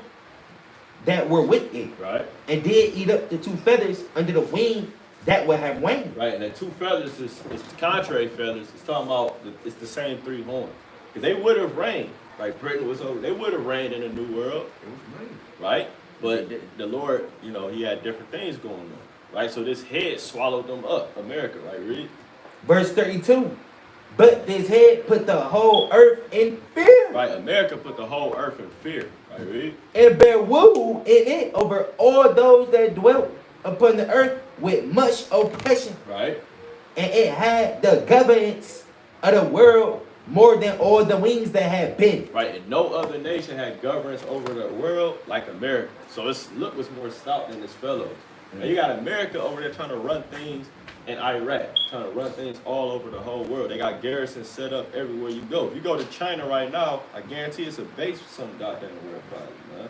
that were with it, Right? and did eat up the 2 feathers under the wing that would have wings. Right, and the 2 feathers is the contrary feathers. It's talking about, it's the same 3 horns. Because they would have reigned. Right? Britain was over. They would have reigned in the New World. It was made. Right? But the Lord, you know, he had different things going on. Right? So this head swallowed them up. America, right? Read. Verse 32. But this head put the whole earth in fear, Right? America put the whole earth in fear. Right? Read. and bare rule in it over all those that dwelt upon the earth with much oppression. Right? And it had the governance of the world more than all the wings that had been. Right? And no other nation had governance over the world like America. So its look was more stout than its fellows. Now you got America over there trying to run things in Iraq, trying to run things all over the whole world. They got garrisons set up everywhere you go. If you go to China right now, I guarantee it's a base for some goddamn world probably, man.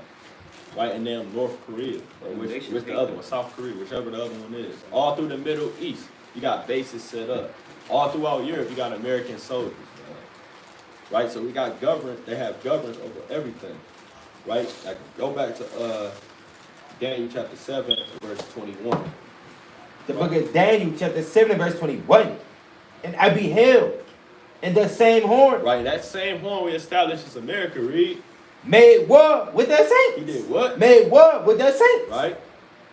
Right? And then North Korea, or which the other one, South Korea, whichever the other one is. All through the Middle East, you got bases set up. All throughout Europe, you got American soldiers, man. Right? So we got government, they have governance over everything. Right? Like, go back to Daniel chapter 7, verse 21. The book of Daniel, chapter 7, verse 21. And I beheld, and the same horn Right, that same horn we established as America, read. made war with the saints. He did what? Made war with the saints. Right?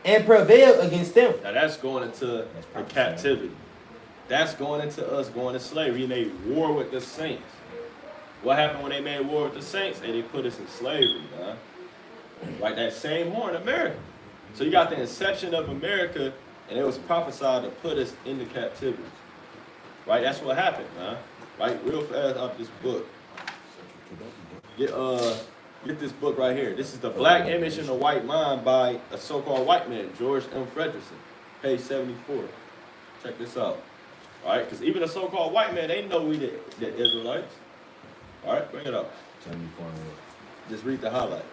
And prevailed against them. Now that's going into the captivity. That's going into us going to slavery. He made war with the saints. What happened when they made war with the saints? They put us in slavery, man. Right, that same horn, America. So you got the inception of America, and it was prophesied to put us into captivity. Right, that's what happened, man. Right, real fast out this book. Get this book right here. This is The Black Image in the White Mind by a so-called white man, George M. Frederickson, page 74. Check this out. All right, because even a so-called white man, they know we the Israelites. All right, bring it up. Just read the highlight.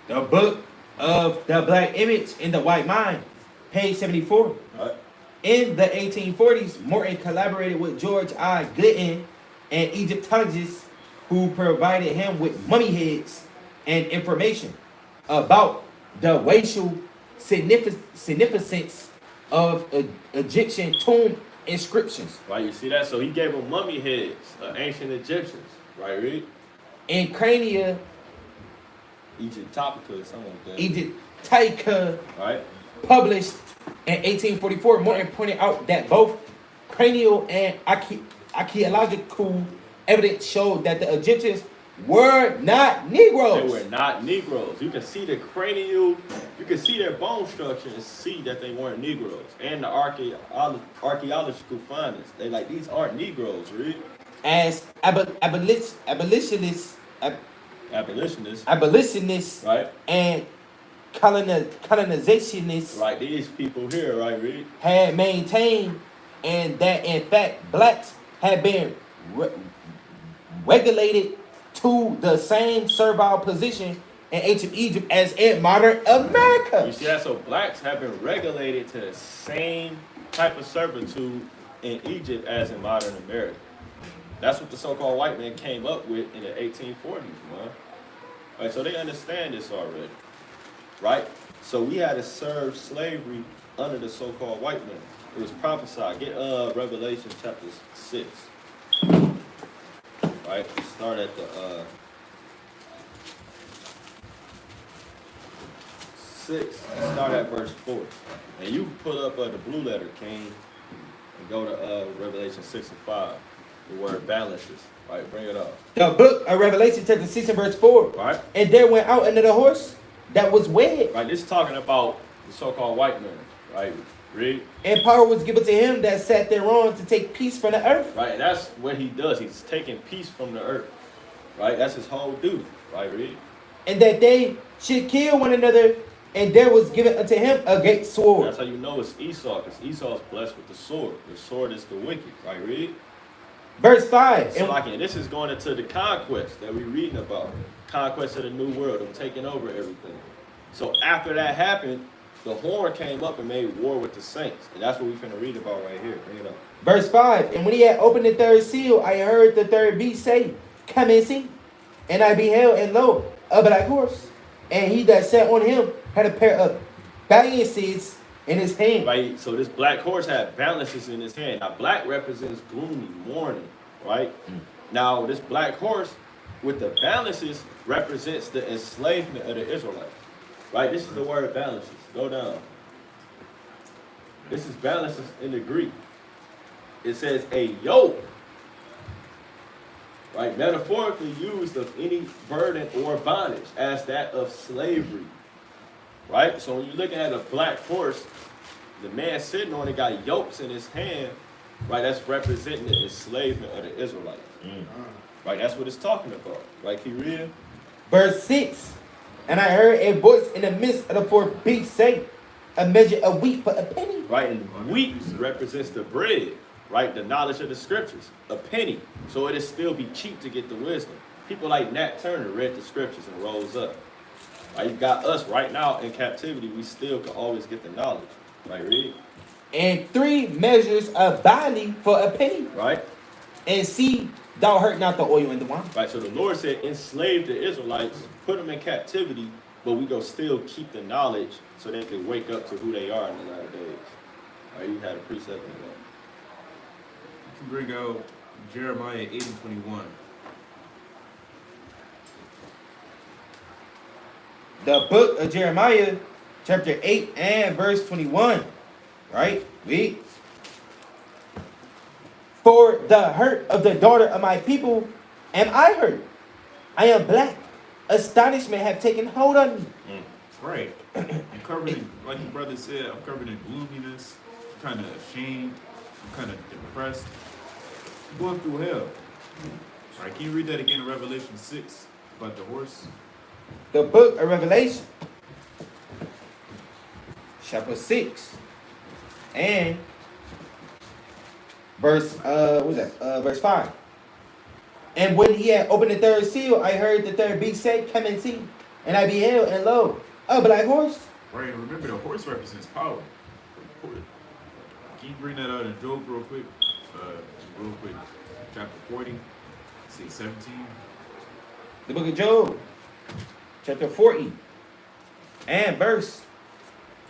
The book of the black image in the white mind, page 74. All right. In the 1840s, Morton collaborated with George I. Glidden, an Egyptologist who provided him with mummy heads and information about the racial significance of Egyptian tomb inscriptions. Right, you see that? So he gave them mummy heads, ancient Egyptians. Right, read? In Crania Egyptopica, something like that. Egyptica, Right? published in 1844, Morton pointed out that both cranial and archaeological evidence showed that the Egyptians were not Negroes. They were not Negroes. You can see the cranial, you can see their bone structure and see that they weren't Negroes. And the archaeological findings, they like, these aren't Negroes, read? As abolitionists, Right? and colonizationists Right, these people here, right, read? had maintained, and that in fact blacks had been regulated to the same servile position in ancient Egypt as in modern America. You see that? So blacks have been regulated to the same type of servitude in Egypt as in modern America. That's what the so-called white man came up with in the 1840s, man. Right, so they understand this already, right? So we had to serve slavery under the so-called white man. It was prophesied. Get Revelation chapter 6. Right, start at the 6. Start at verse 4. And you pull up the blue letter, King, and go to Revelation 6 and 5. The word balances. Right, bring it up. The book of Revelation chapter 6 and verse 4. Right. And there went out another horse that was wed. Right, this is talking about the so-called white man. Right, read. And power was given to him that sat thereon to take peace from the earth. Right, and that's what he does. He's taking peace from the earth. Right, that's his whole duty. Right, read. And that they should kill one another, and there was given unto him a great sword. That's how you know it's Esau, because Esau is blessed with the sword. The sword is the wicked. Right, read. Verse 5. So like, and this is going into the conquest that we're reading about. Conquest of the new world, them taking over everything. So after that happened, the horn came up and made war with the saints. And that's what we're finna read about right here. Bring it up. Verse 5. And when he had opened the third seal, I heard the third beast say, Come and see. And I beheld, and lo, a black horse. And he that sat on him had a pair of balances in his hand. Right, so this black horse had balances in his hand. Now, black represents gloomy, mourning, right? Now, this black horse with the balances represents the enslavement of the Israelites, right? This is the word balances. Go down. This is balances in the Greek. It says a yoke, right? Metaphorically used of any burden or bondage as that of slavery. Right? So when you're looking at a black horse, the man sitting on it got yokes in his hand, right? That's representing the enslavement of the Israelites. Right? That's what it's talking about. Right, keep reading. Verse 6. And I heard a voice in the midst of the fourth beast say, A measure of wheat for a penny. Right, and wheat represents the bread, right? The knowledge of the scriptures. A penny. So it'll still be cheap to get the wisdom. People like Nat Turner read the scriptures and rose up. Right, you got us right now in captivity. We still can always get the knowledge. Right, read. And 3 measures of barley for a penny. Right. And see, thou hurt not the oil in the wine. Right, so the Lord said, enslave the Israelites, put them in captivity, but we go still keep the knowledge so they can wake up to who they are in the latter days. Right, you had a precept in that. You can bring out Jeremiah 8 and 21. The book of Jeremiah, chapter 8 and verse 21. Right? Read. For the hurt of the daughter of my people am I hurt. I am black. Astonishment have taken hold on me. Right. I'm covered in, like your brother said, I'm covered in gloominess. I'm kind of ashamed. I'm kind of depressed. I'm going through hell. All right, can you read that again in Revelation 6 about the horse? The book of Revelation, chapter 6 and verse verse 5. And when he had opened the third seal, I heard the third beast say, "Come and see." And I beheld, and lo, a black horse. Right, remember the horse represents power. Can you bring that out in Job real quick? Real quick. Chapter 40, see 17. The book of Job, chapter 40, and verse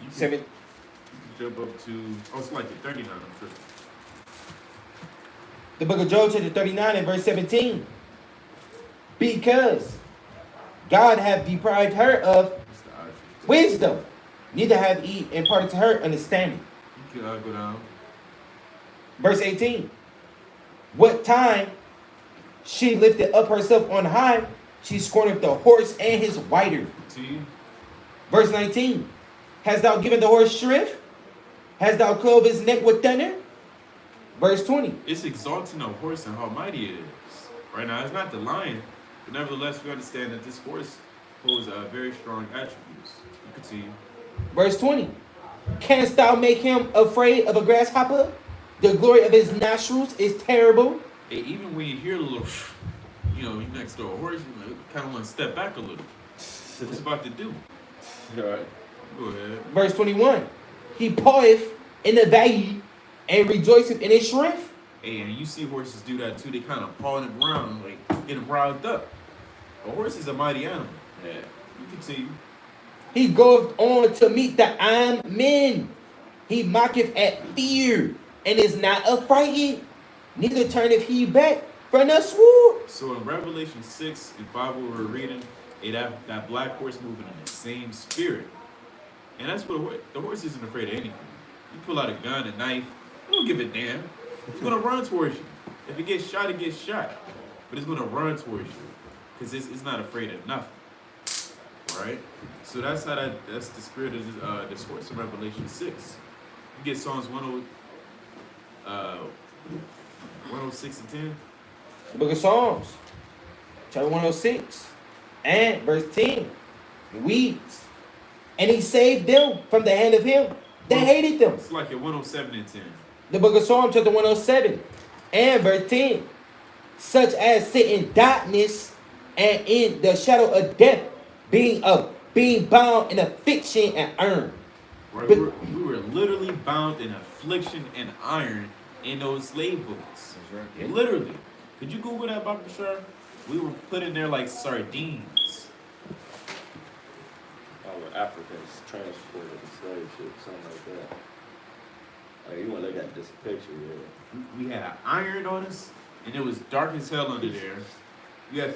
You can 7. jump up to, it's like the 39, I'm sure. The book of Job, chapter 39, and verse 17. Because God hath deprived her of It's the odds. wisdom, neither hath he imparted to her understanding. You can go down. Verse 18. What time she lifted up herself on high, she scorned the horse and his rider. See? Verse 19. Hast thou given the horse strength? Hast thou clove his neck with thunder? Verse 20. It's exalting a horse and how mighty it is. Right now, it's not the lion, but nevertheless, we understand that this horse holds very strong attributes. You can see. Verse 20. Canst thou make him afraid of a grasshopper? The glory of his nostrils is terrible. Hey, even when you hear a little, you next to a horse, you kind of want to step back a little. What's it about to do? All right. Go ahead. Verse 21. He paweth in the valley and rejoiceth in his strength. Hey, and you see horses do that too. They kind of paw on the ground, like getting riled up. A horse is a mighty animal. Yeah. You can see. He goeth on to meet the armed men. He mocketh at fear and is not affrighted. Neither turneth he back from the sword. So in Revelation 6 and 5, we were reading, that black horse moving in the same spirit. And that's what the horse isn't afraid of anything. You pull out a gun, a knife, it don't give a damn. It's gonna run towards you. If it gets shot, it gets shot. But it's gonna run towards you. Because it's not afraid of nothing. Right? So that's the spirit of this horse in Revelation 6. You get Psalms 106 and 10. The book of Psalms, chapter 106, and verse 10. It reads, and he saved them from the hand of him that hated them. It's like a 107 and 10. The book of Psalms, chapter 107, and verse 10. Such as sit in darkness and in the shadow of death, being bound in affliction and iron. Right? But- we were literally bound in affliction and iron in those slave boats. That's right. Literally. Could you Google that, Bob Bashar? We were put in there like sardines. Our Africans transported in slave ships, something like that. Like, you want to look at this picture here. We had iron on us, and it was dark as hell under there. You had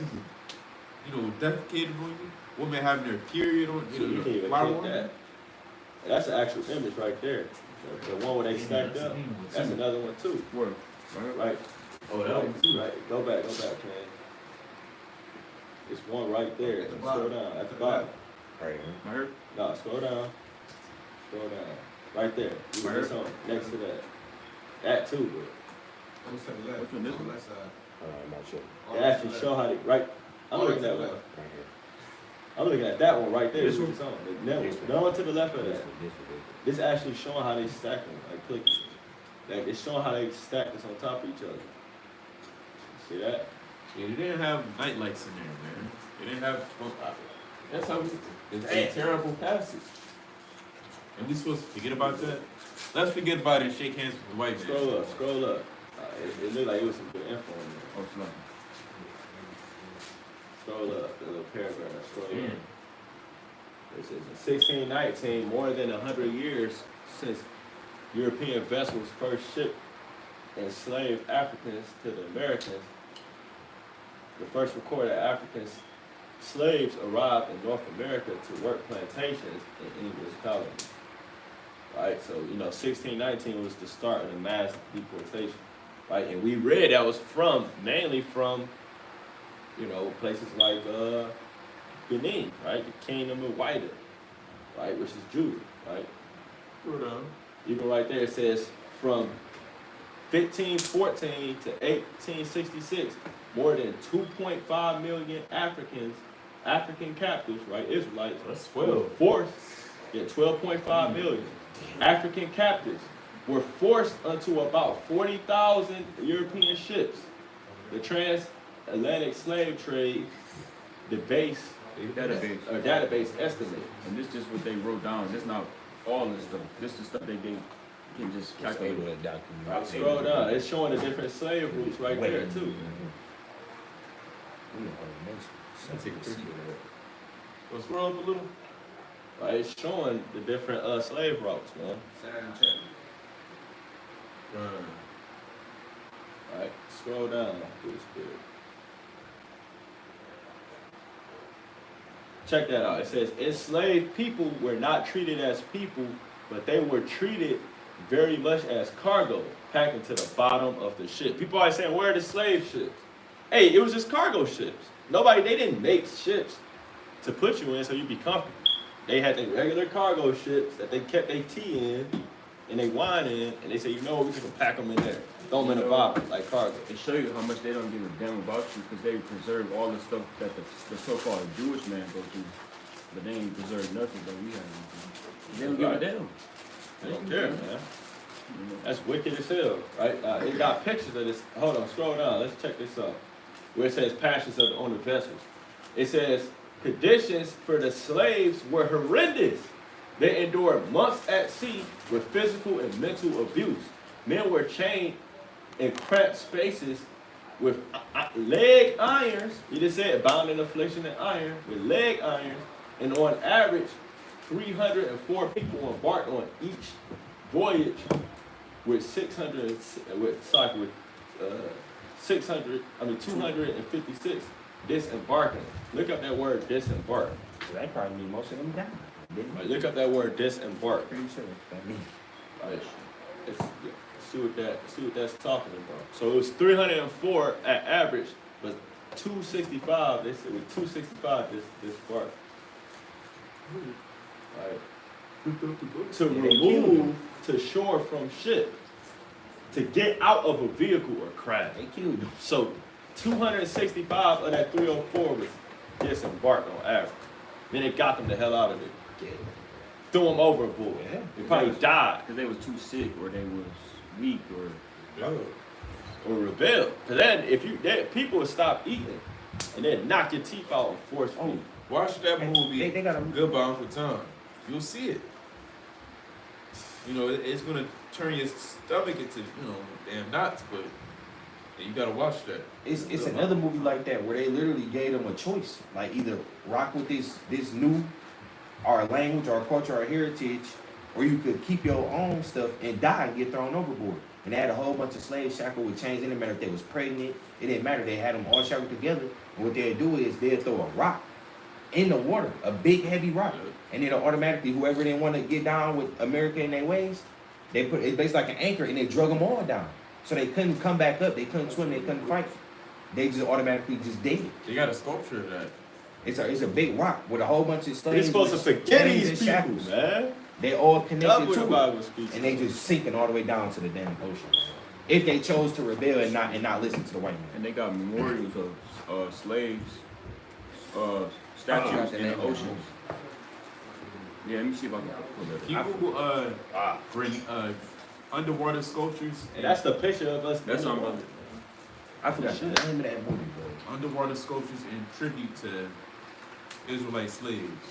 people, defecated on you. Women having their period on, So you can't even flower take on that. That's the actual image right there. The one where they stacked up. That's another one too. Where? Right. Oh, that one too. Right. Go back, man. It's one right there. Scroll down at the bottom. Right here. No, scroll down. Scroll down. Right there. You Right this on next to that. That too, Which one? This one? I'm not sure. but it actually show how they right. I'm looking at one. Right here. I'm looking at that one right there. This This one? it's on. No one to the left of that. This actually showing how they stack them. Like click. Like it's showing how they stack this on top of each other. See that? Yeah, they didn't have night lights in there, man. They didn't have. That's how it's a terrible passage. And we supposed to forget about that? Let's forget about it and shake hands with the white man. Scroll up. It looked like it was some good info in there. Oh, it's not. Scroll up, the little paragraph. Scroll Yeah. up. It says in 1619, more than 100 years since European vessels first shipped enslaved Africans to the Americans, the first recorded African slaves arrived in North America to work plantations in English colonies. Right, so 1619 was the start of the mass deportation. Right, and we read that was mainly from, places like Benin, right, the Kingdom of White, right, which is Judah, right. Scroll down. Even right there it says from 1514 to 1866, more than 2.5 million African captives, right, Israelites, That's were 12. forced, 12.5 million African captives were forced onto about 40,000 European ships. The Atlantic slave trade, the base Database. or database estimate. And this just what they wrote down. This not all this stuff. This is stuff they gave. You can just calculate. Scroll down. It's showing the different slave routes right there too. I'll take a picture of that. Well, scroll up a little. Right, it's showing the different slave routes, man. Right, scroll down. Check that out. It says enslaved people were not treated as people, but they were treated very much as cargo, packed into the bottom of the ship. People always saying, where are the slave ships? Hey, it was just cargo ships. They didn't make ships to put you in so you'd be comfortable. They had the regular cargo ships that they kept their tea in and they wine in, and they say, you know what, we can pack them in there. Throw them in the bottom like cargo. It show you how much they don't give a damn about you because they preserve all the stuff that the so-called Jewish man go through, but they ain't preserve nothing that we have. They don't give a damn. They don't care, man. That's wicked as hell, right? It got pictures of this. Hold on, scroll down. Let's check this out. Where it says passions on the vessels. It says conditions for the slaves were horrendous. They endured months at sea with physical and mental abuse. Men were chained in cramped spaces with leg irons. You just said bound in affliction and iron with leg irons. And on average, 304 people embarked on each voyage with 256 disembarking. Look up that word disembark. So they probably need most of them down. Right, look up that word disembark. Pretty sure that means. Right. See what that's talking about. So it was 304 at average, but 265. They said with 265 disembark. Right. To remove to shore from ship, to get out of a vehicle or craft. They killed them. So 265 of that 304 was disembarked on average. Then it got them the hell out of it. Yeah. Threw them overboard. Yeah. They probably died Because they was too sick or they was weak or or rebelled. Because then people would stop eating and then knock your teeth out and force feed. Watch that movie. They got a Good Bound for Time. You'll see it. You know, it's gonna turn your stomach into damn knots, but you gotta watch that. It's another movie like that where they literally gave them a choice, like either rock with this new our language, our culture, our heritage, or you could keep your own stuff and die and get thrown overboard. And they had a whole bunch of slaves shackled with chains. It didn't matter if they was pregnant. It didn't matter. They had them all shackled together. And what they'd do is they'd throw a rock in the water, a big heavy rock, and it'll automatically, whoever didn't want to get down with America in their ways, they put it basically like an anchor, and they drug them all down. So they couldn't come back up. They couldn't swim. They couldn't fight. They just automatically just dead. They got a sculpture of that. It's a big rock with a whole bunch of slaves. You're supposed to forget chains these and people, shackles. man. They all That's connected what the to it, Bible speaks. and they just sinking all the way down to the damn ocean. If they chose to rebel and not listen to the white man. and they got memorials of slaves, statues in the ocean. Yeah, let me see if I can pull that up. People who bring underwater sculptures. And that's the picture of us. That's what I'm about to. I forgot the name of that movie, bro. Underwater sculptures in tribute to Israelite slaves.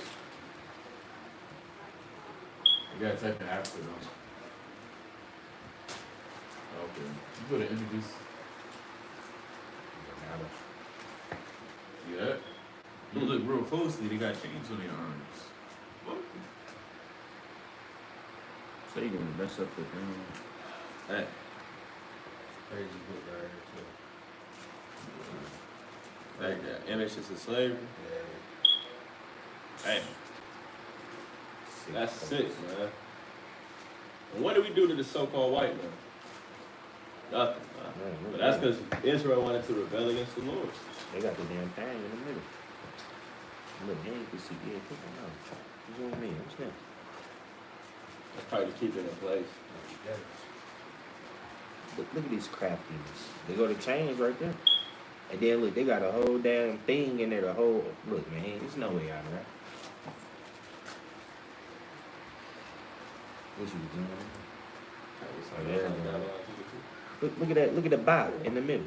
You gotta type in Africa though. Okay. You go to images. See that? You look real closely, they got chains on their arms. What? So you gonna mess up the thing. Hey, Crazy book right here, like that. Images of slavery. too. Hey, that's sick, man. And what do we do to the so-called white man? Nothing, man. But that's because Israel wanted to rebel against the Lord. They got the damn thing in the middle. Look, yeah, you can see, yeah, click on that. Zoom in, what's that? That's probably to keep it in place. Look at these craftiness. They go to chains right there. And then look, they got a whole damn thing in there, the whole, look, man, there's no way out of that. What you doing? Oh, yeah. Look at that, look at the bot in the middle.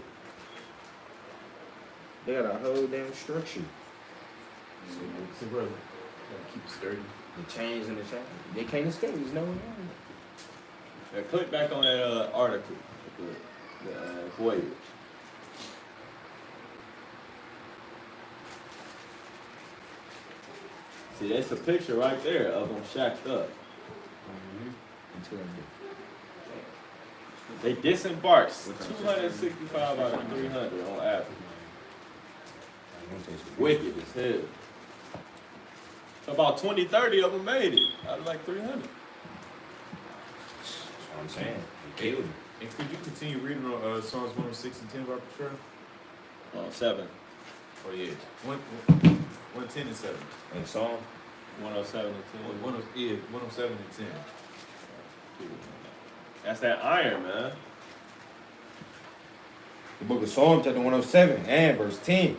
They got a whole damn structure. So, bro, gotta keep it sturdy. The chains and the chains. They can't escape. There's no way around Now, click back on that article, the voyage. See, that's a picture right there of them shacked up. They disembarked 265 out of 300 on average. Wicked as hell. So about 20, 30 of them made it out of like 300. That's what I'm saying. They killed him. And could you continue reading on Psalms 106 and 10 about Patrol? 7. Oh, yeah. 110 and 7. And Psalm 107 and 10. Yeah, 107 and 10. That's that iron, man. The book of Psalms, chapter 107, and verse 10.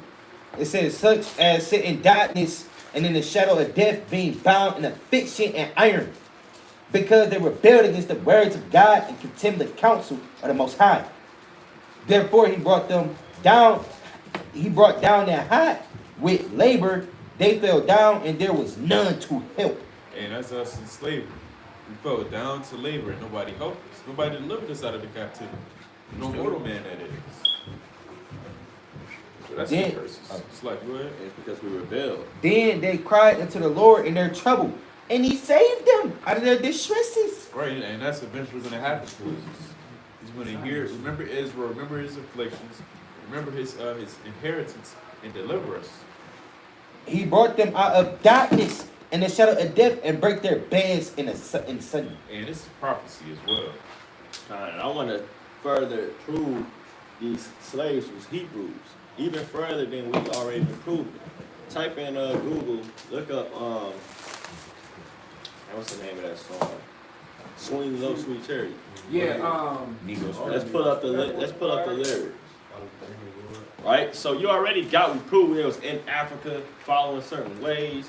It says, such as sit in darkness and in the shadow of death, being bound in affliction and iron, because they rebelled against the words of God and contemned the counsel of the Most High. Therefore he brought them down. He brought down their height with labor. They fell down, and there was none to help. And that's us in slavery. We fell down to labor and nobody helped us. Nobody delivered us out of the captivity. No mortal man, that is. So that's Then- the curses. It's like, go ahead. It's because we rebelled. Then they cried unto the Lord in their trouble, and he saved them out of their distresses. Right, and that's eventually going to happen to us. He's going to hear, remember Israel, remember his afflictions, remember his inheritance, and deliver us. He brought them out of darkness and the shadow of death, and break their beds in the sun. And this is prophecy as well. And I want to further prove these slaves was Hebrews, even further than we already proved it. Type in Google, look up what's the name of that song? Swing Low Sweet Cherry. Yeah, Let's pull up the lyrics. Right? So you already got, we proved it was in Africa, following certain ways.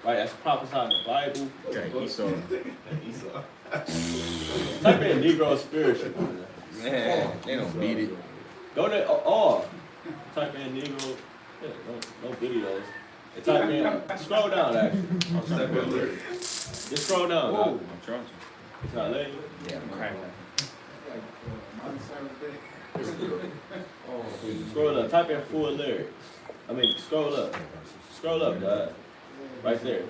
Right? That's prophesied in the Bible. okay, Esau. Type in Negro spiritual. Man, they don't beat it. Go to type in Negro. Yeah, no videos. And type in. Scroll down, actually. Just scroll down. Whoa, Dog. I'm trying to. It's not letting you. Yeah, I'm crying. Scroll up. Type in full lyrics. I mean, scroll up. Scroll up, dog. Right there.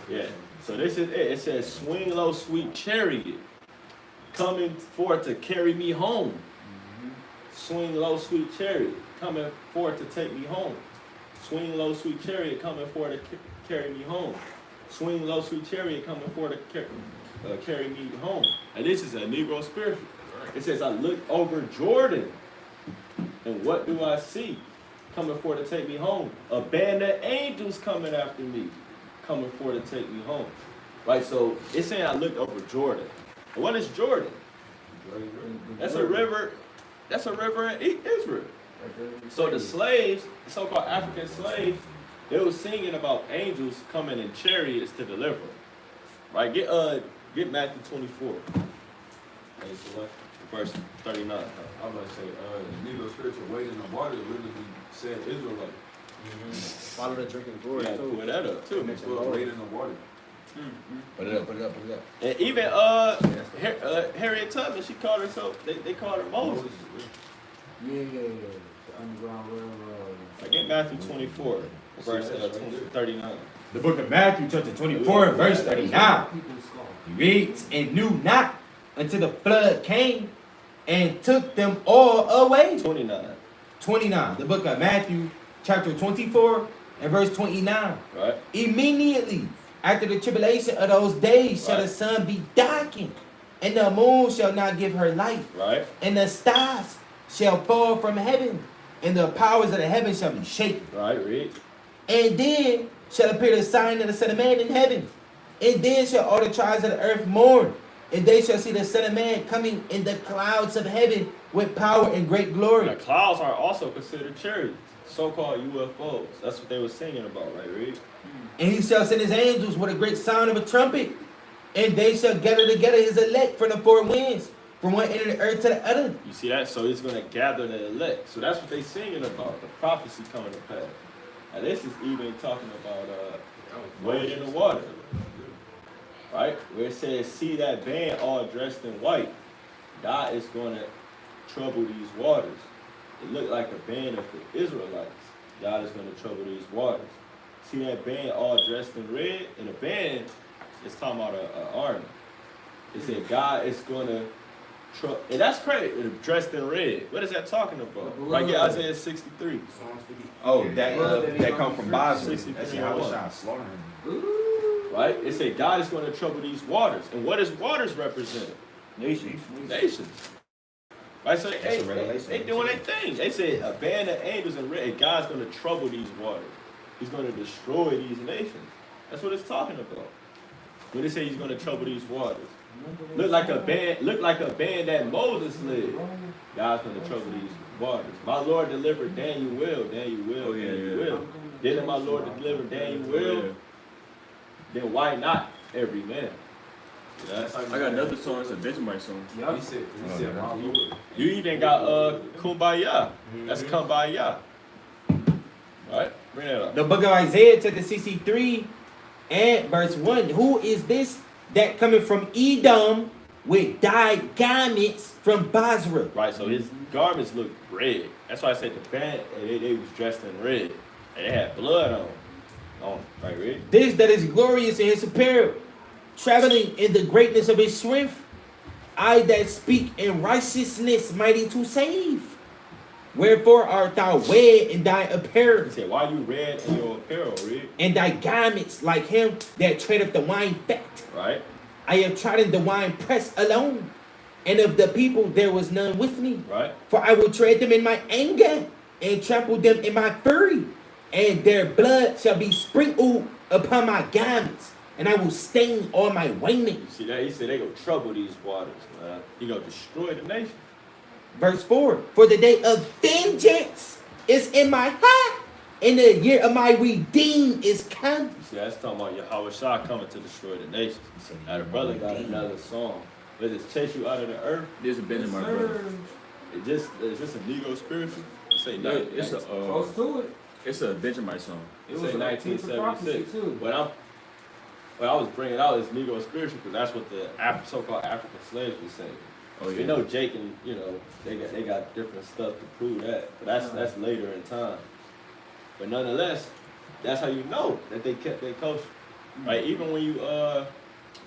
Yeah. So this is it. It says, swing low, sweet chariot, coming forth to carry me home. Swing low, sweet chariot, coming forth to take me home. Swing low, sweet chariot, coming forth to carry me home. Swing low, sweet chariot, coming forth to carry me home. And this is a Negro spiritual. It says, I look over Jordan, and what do I see? Coming forth to take me home. A band of angels coming after me, coming forth to take me home. Right, so it's saying I looked over Jordan. And what is Jordan? That's a river. That's a river in Israel. So the slaves, the so-called African slaves, they were singing about angels coming in chariots to deliver them. Right, get Matthew 24. Verse 39. I was about to say, Negro spiritual weight in the water literally said Israelite. Follow the drinking glory. Yeah, pull that up too. It's what weight in the water. Put it up. And even Harriet Tubman, she called herself. They called her Moses. Yeah. The Underground Railroad. Like in Matthew 24, verse 39. The book of Matthew, chapter 24, verse 39. He reads, and knew not until the flood came and took them all away. 29. 29. The book of Matthew, chapter 24, and verse 29. Right. Immediately after the tribulation of those days shall the sun be darkened, and the moon shall not give her light, Right. and the stars shall fall from heaven, and the powers of the heaven shall be shaken. Right. Read. And then shall appear the sign of the Son of Man in heaven. And then shall all the tribes of the earth mourn, and they shall see the Son of Man coming in the clouds of heaven with power and great glory. The clouds are also considered chariots, so-called UFOs. That's what they were singing about, right? Read. And he shall send his angels with a great sound of a trumpet, and they shall gather together his elect from the four winds, from one end of the earth to the other. You see that? So it's going to gather the elect. So that's what they singing about, the prophecy coming to pass. Now this is even talking about wade in the water. Right? Where it says, see that band all dressed in white. God is going to trouble these waters. It looked like a band of the Israelites. God is going to trouble these waters. See that band all dressed in red? And a band is talking about an army. It said God is going to trouble. And that's crazy. Dressed in red. What is that talking about? Right here, Isaiah 63. Oh, that come from Basra. 63 That's and how I was 1. trying to slaughter him. Right? It said God is going to trouble these waters. And what does waters represent? Nations. Right? So That's a revelation. they doing their thing. They said a band of angels in red, and God's going to trouble these waters. He's going to destroy these nations. That's what it's talking about. When they say he's going to trouble these waters. Look like a band that Moses led. God's going to trouble these waters. My Lord delivered Daniel will. Oh, yeah, Daniel yeah. will. Didn't my Lord deliver Daniel will? Yeah. Then why not every man? That's how you I got another song. It's a Benjamin song. He said, my Lord. You even got Kumbaya. That's Kumbaya. Right? Bring that up. The book of Isaiah, chapter 63 and verse 1. Who is this that coming from Edom with dyed garments from Basra? Right, so his garments look red. That's why I said the band, they was dressed in red. And they had blood on. Right, red? This that is glorious in his apparel, traveling in the greatness of his strength. I that speak in righteousness, mighty to save. Wherefore art thou red in thy apparel, He said, why you red in your apparel, red? and thy garments like him that treadeth the wine fat? Right? I have trodden the wine press alone, and of the people there was none with me. Right? For I will tread them in my anger, and trample them in my fury, and their blood shall be sprinkled upon my garments, and I will stain all my You raiment. see that? He said they gonna trouble these waters, man. He gonna destroy the nation. Verse 4, for the day of vengeance is in my heart, and the year of my redeem is come. You see, that's talking about Yahweh Shah coming to destroy the nations. Now the brother got another song. Let us chase you out of the earth. This is Benjamin, brother. Is this a Negro spiritual? Say No, it's Close to it. it's a Benjamin song. It It was say a piece of prophecy 1976. too. What I was bringing out is Negro spiritual because that's what the so-called African slaves were saying. Oh You know Jake and they got different stuff to prove that, but that's later in time. But nonetheless, that's how you know that they kept their culture. Right? Even when you I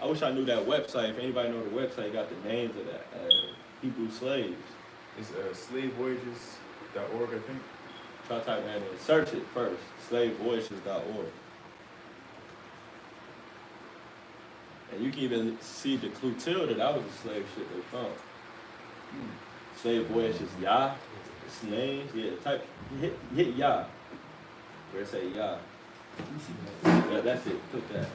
wish I knew that website. If anybody know the website, got the names of that Hebrew slaves. It's slavevoyages.org, I think. Try to type that in. Search it first. Slavevoyages.org. And you can even see the Clotilda, that was a slave ship they found. Slave voyages, Yah, its names, yeah, type, hit Yah. Where it say Yah. Yeah, that's it, click that.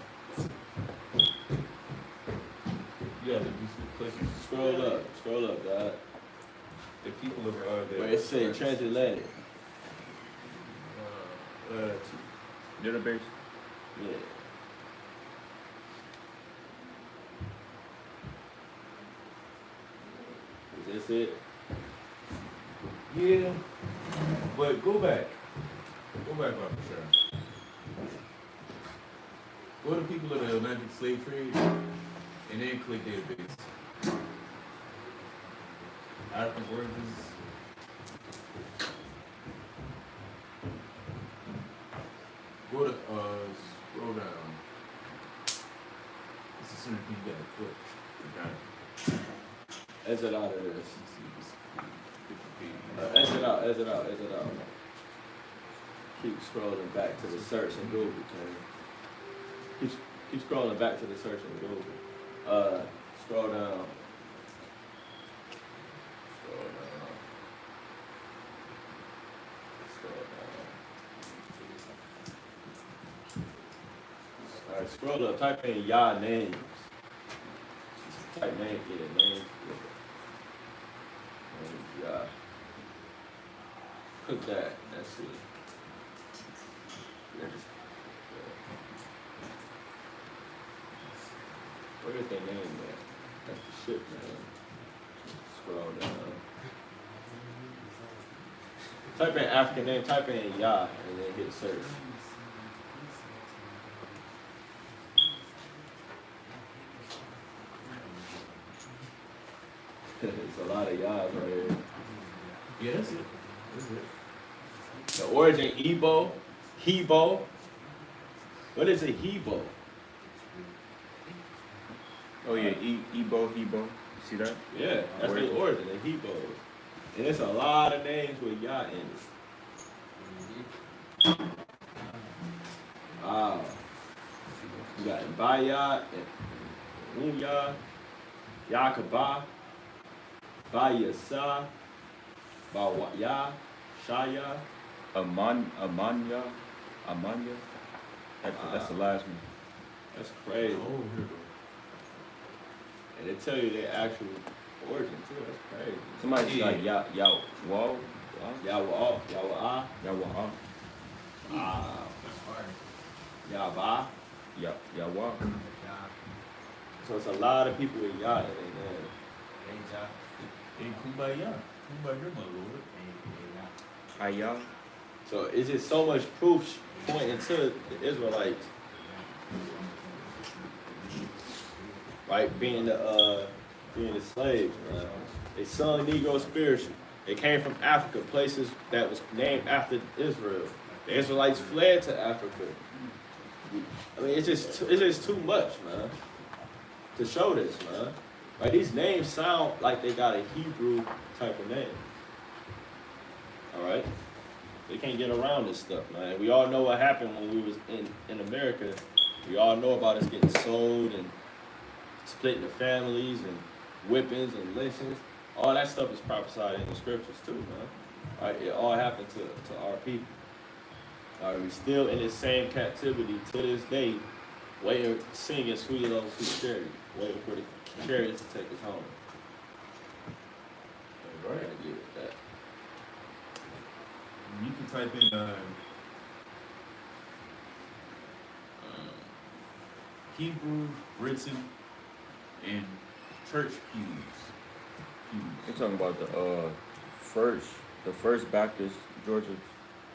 Yeah, the places. Scroll up, God. The people of Where it say transatlantic. Database. Yeah. Is this it? Yeah, but go back up, sure. Go to people of the Atlantic slave trade, and then click database. African origins. Go to scroll down. This is something you gotta click. You got it. Exit out of this. Different page. Exit out. Keep scrolling back to the search in Google, man. Keep scrolling back to the search in Google. Scroll down. Alright, scroll up, type in Yah names. Type names. Yah. Click that, that's it. Where is their name at? That's the ship, man. scroll down. Type in African name, type in Yah, and then hit search. It's a lot of Yahs right here. Yeah, that's it. That's it. The origin, Hebo. What is a Hebo? Oh yeah, Ebo. You see that? Yeah, that's the origin, the Hebos. And it's a lot of names with Yah in it. Wow. You got Bayat and Unya, Yakaba, Bayasa, Bawaya, Shaya. Amanya. That's the last one. That's crazy. Oh, here we go. And they tell you their actual origin too. That's crazy. Somebody's like Yawa. Yawa, Yawa, Yawa. Ah, That's fire. Yaba. Yawa. So it's a lot of people with Yah in their name. Hey, Kumbaya. Kumbaya, my lord. Haya. So it's just so much proof pointing to the Israelites, right? Being the slaves, man. They sung Negro spiritual. They came from Africa, places that was named after Israel. The Israelites fled to Africa. I mean, it's just too much, man, to show this, man. Like, these names sound like they got a Hebrew type of name. All right? They can't get around this stuff, man. We all know what happened when we was in America. We all know about us getting sold and splitting the families and whippings and lynchings. All that stuff is prophesied in the scriptures too, man. All right, it all happened to our people. All right, we still in this same captivity to this day, waiting, singing sweet little sweet chariot, waiting for the chariots to take us home. All right. Gotta get with that. You can type in Hebrew written in church pews. We're talking about the first Baptist Georgia.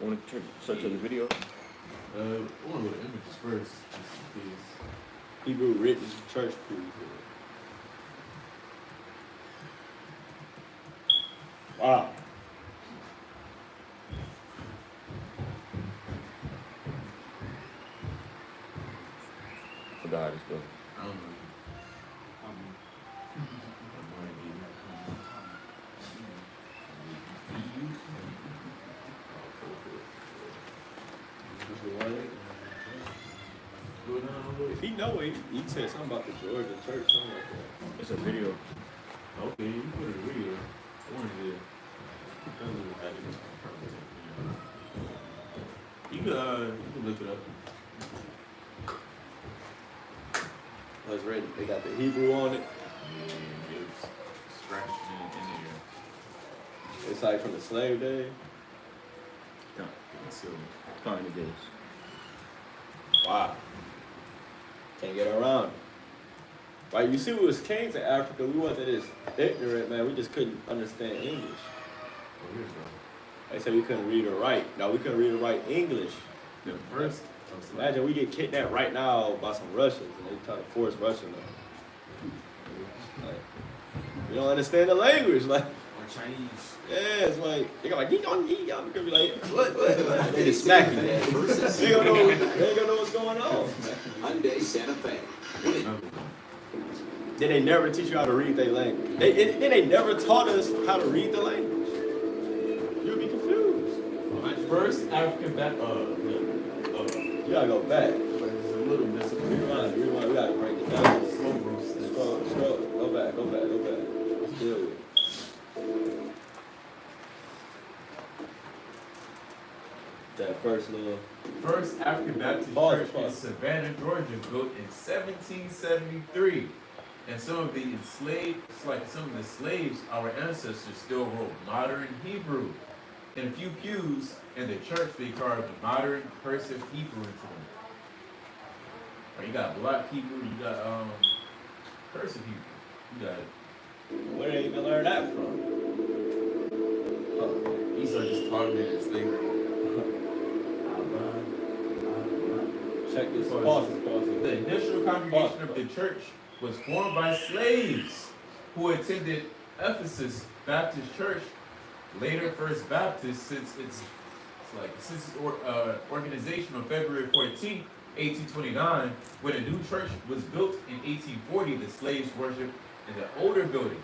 Want to search on the video? I want to go to images first. Just in case. Hebrew written church pews. Wow. Forgot how this goes. I don't know. If he know it, he said something about the Georgia church, something like that. It's a video. Okay, you put it real. I wanted to. You can look it up. Oh, it's written. They got the Hebrew on it. Yeah, it's scratched in there. It's like from the slave day. So, Kind of is. Wow. Can't get around it. Right, you see, we was kings in Africa. We wasn't as ignorant, man. We just couldn't understand English. oh, here's They said we couldn't read or write. No, we couldn't read or write English. the first. Imagine we get kidnapped right now by some Russians and they try to force Russian. Like, we don't understand the language. Like, Or Chinese. yeah, it's like they go like we could be like what? They just smack you. They ain't gonna know what's going on. Hyundai Santa Fe. Then they never teach you how to read their language. They never taught us how to read the language. You'll be confused. My first African You gotta go back. There's a little Rewind. We gotta break it down. slow roast. Scroll. Go back. Let's deal with it. That first little. First African Baptist Pause. church in Savannah, Georgia, built in 1773. And some of the slaves, our ancestors still wrote modern Hebrew. In a few pews in the church, they carved modern cursive Hebrew into them. Right, you got block Hebrew, you got cursive Hebrew. You got Where did they even learn that from? These are just taught in slavery. Check this. Pause. Pause it. The initial congregation of the church was formed by slaves who attended Ephesus Baptist Church, later First Baptist, since its organization on February 14, 1829. When a new church was built in 1840, the slaves worshipped in the older building.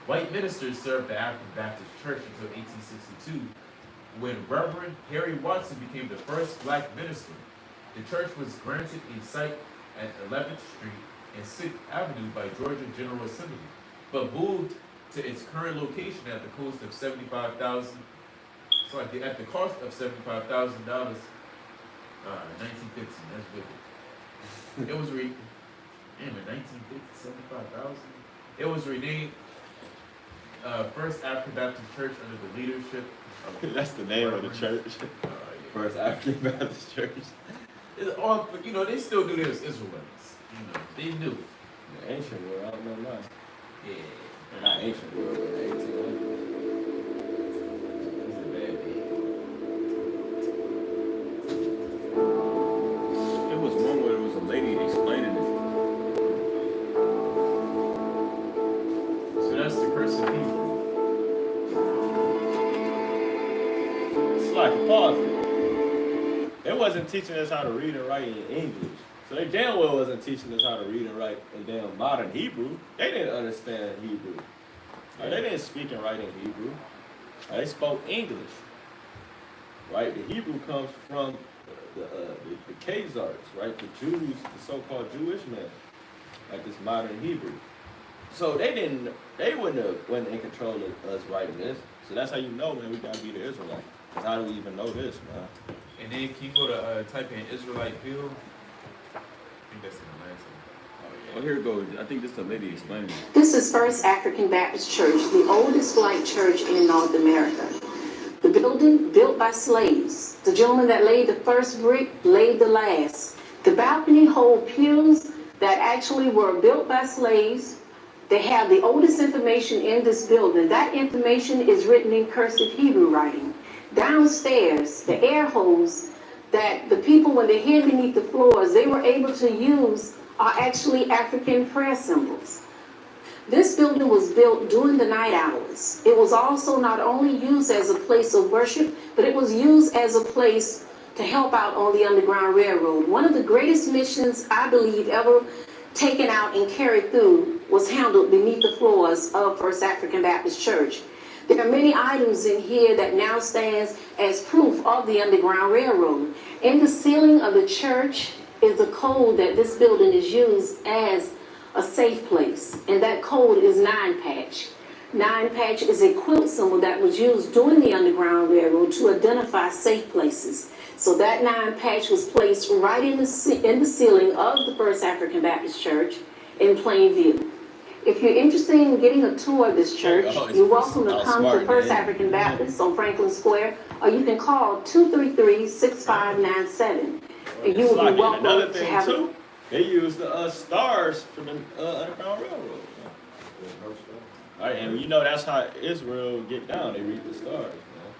White ministers served the African Baptist Church until 1862, when Reverend Harry Watson became the first black minister. The church was granted a site at 11th Street and 6th Avenue by Georgia General Assembly, but moved to its current location at the cost of $75,000. At the cost of $75,000, 1950. That's wicked. It was 1950, 75,000. It was renamed First African Baptist Church under the leadership of That's the name of the church. First African Baptist Church. It's all, they still do this, Israelites. They knew. The ancient world, I don't know much. Yeah. Not ancient world, but 1800. It's a bad day. There was one where there was a lady explaining it. So that's the curse of people. It's like a pause. They wasn't teaching us how to read and write in English. So they damn well wasn't teaching us how to read and write in damn modern Hebrew. They didn't understand Hebrew. They didn't speak and write in Hebrew. They spoke English. Right? The Hebrew comes from the Khazars, right? The Jews, the so-called Jewish men, like this modern Hebrew. So they wasn't in control of us writing this. So that's how you know, man, we gotta be the Israelite. Because how do we even know this, man? And then can you go to type in Israelite Bill? I think that's in the last one. Oh, here it goes. I think this is the lady explaining it. This is First African Baptist Church, the oldest black church in North America. The building built by slaves. The gentleman that laid the first brick laid the last. The balcony hold pews that actually were built by slaves. They have the oldest information in this building. That information is written in cursive Hebrew writing. Downstairs, the air holes that the people, when they hid beneath the floors, they were able to use are actually African prayer symbols. This building was built during the night hours. It was also not only used as a place of worship, but it was used as a place to help out on the Underground Railroad. One of the greatest missions, I believe, ever taken out and carried through was handled beneath the floors of First African Baptist Church. There are many items in here that now stands as proof of the Underground Railroad. In the ceiling of the church is a code that this building is used as a safe place, and that code is 9-patch. 9-patch is a quilt symbol that was used during the Underground Railroad to identify safe places. So that 9-patch was placed right in the ceiling of the First African Baptist Church in plain view. If you're interested in getting a tour of this church, you're welcome to come to First African Baptist on Franklin Square, or you can call 233-6597. And you will be welcome to have a... They use the stars from the Underground Railroad. All right, and that's how Israel get down. They read the stars, man.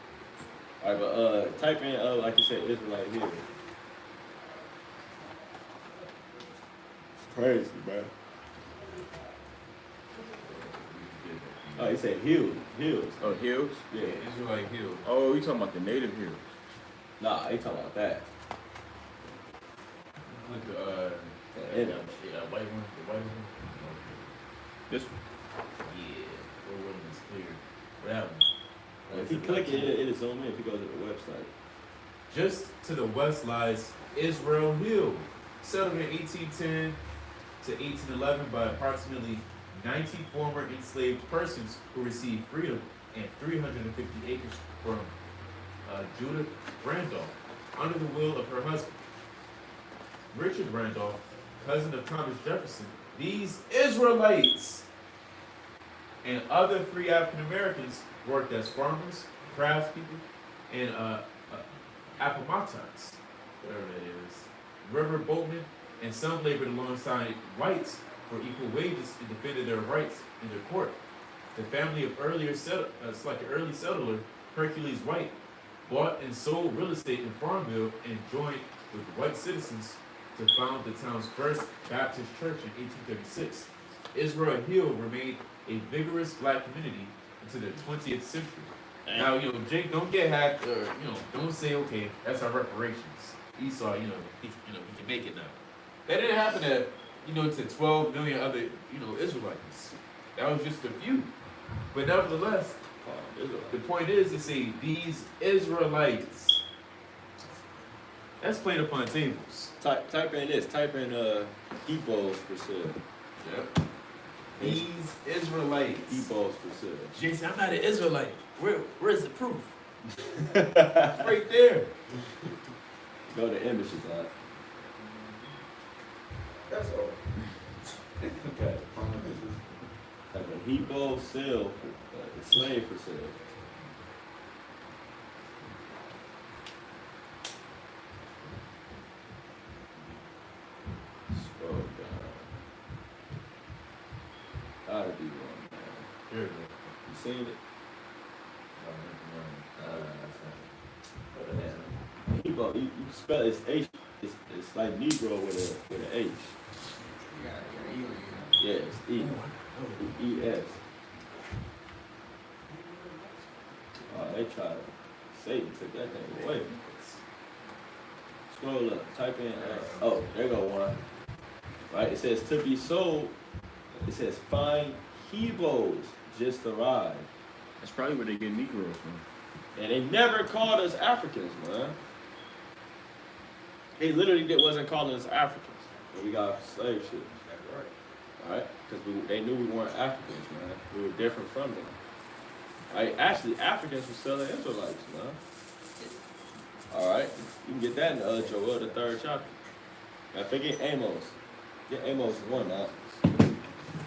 All right, but type in, like you said, Israelite here. It's crazy, bro. Oh, he said hills. Oh, hills? Yeah, Israelite Hill. Oh, you talking about the native hills? Nah, he talking about that. Look at white one, the white one. This one? Yeah, the one is clear. That one. If you click it, it'll zoom in if you go to the website. Just to the west lies Israel Hill, settled in 1810 to 1811 by approximately 90 former enslaved persons who received freedom and 350 acres from Judith Randolph under the will of her husband. Richard Randolph, cousin of Thomas Jefferson. These Israelites and other free African Americans worked as farmers, craftspeople, and appomattox, whatever that is, river boatmen, and some labored alongside whites for equal wages and defended their rights in their court. The family of it's like an early settler, Hercules White, bought and sold real estate in Farmville and joined with white citizens to found the town's first Baptist church in 1836. Israel Hill remained a vigorous black community into the 20th century. Now, Jake, don't get hacked, or don't say, okay, that's our reparations. Esau, he can make it now. That didn't happen to 12 million other, Israelites. That was just a few. But nevertheless, the point is to say these Israelites. That's playing upon tables. Type in this. Type in Hebrews for sale. Yep. These Israelites. Hebrews for sale. Jason, I'm not an Israelite. Where's the proof? Right there. Go to images, huh? That's all. Okay. Type in Hebrews sale, slave for sale. Scroll down. Gotta be one, man. Here we go. You seen it? Hebrew, you spell it's H. It's like Negro with an H. Yeah, it's E. E-S. They tried. Satan took that thing away. Scroll up. Type in. Oh, there go one. Right. It says to be sold. It says fine Hebrews just arrived. That's probably where they get Negroes from. And they never called us Africans, man. They literally wasn't calling us Africans. But we got slave shit. Right? Because they knew we weren't Africans, man. We were different from them. Right? Actually, Africans were selling Israelites, man. Alright? You can get that in Joel, the 3rd chapter. Now, forget Amos. Get Amos 1 now.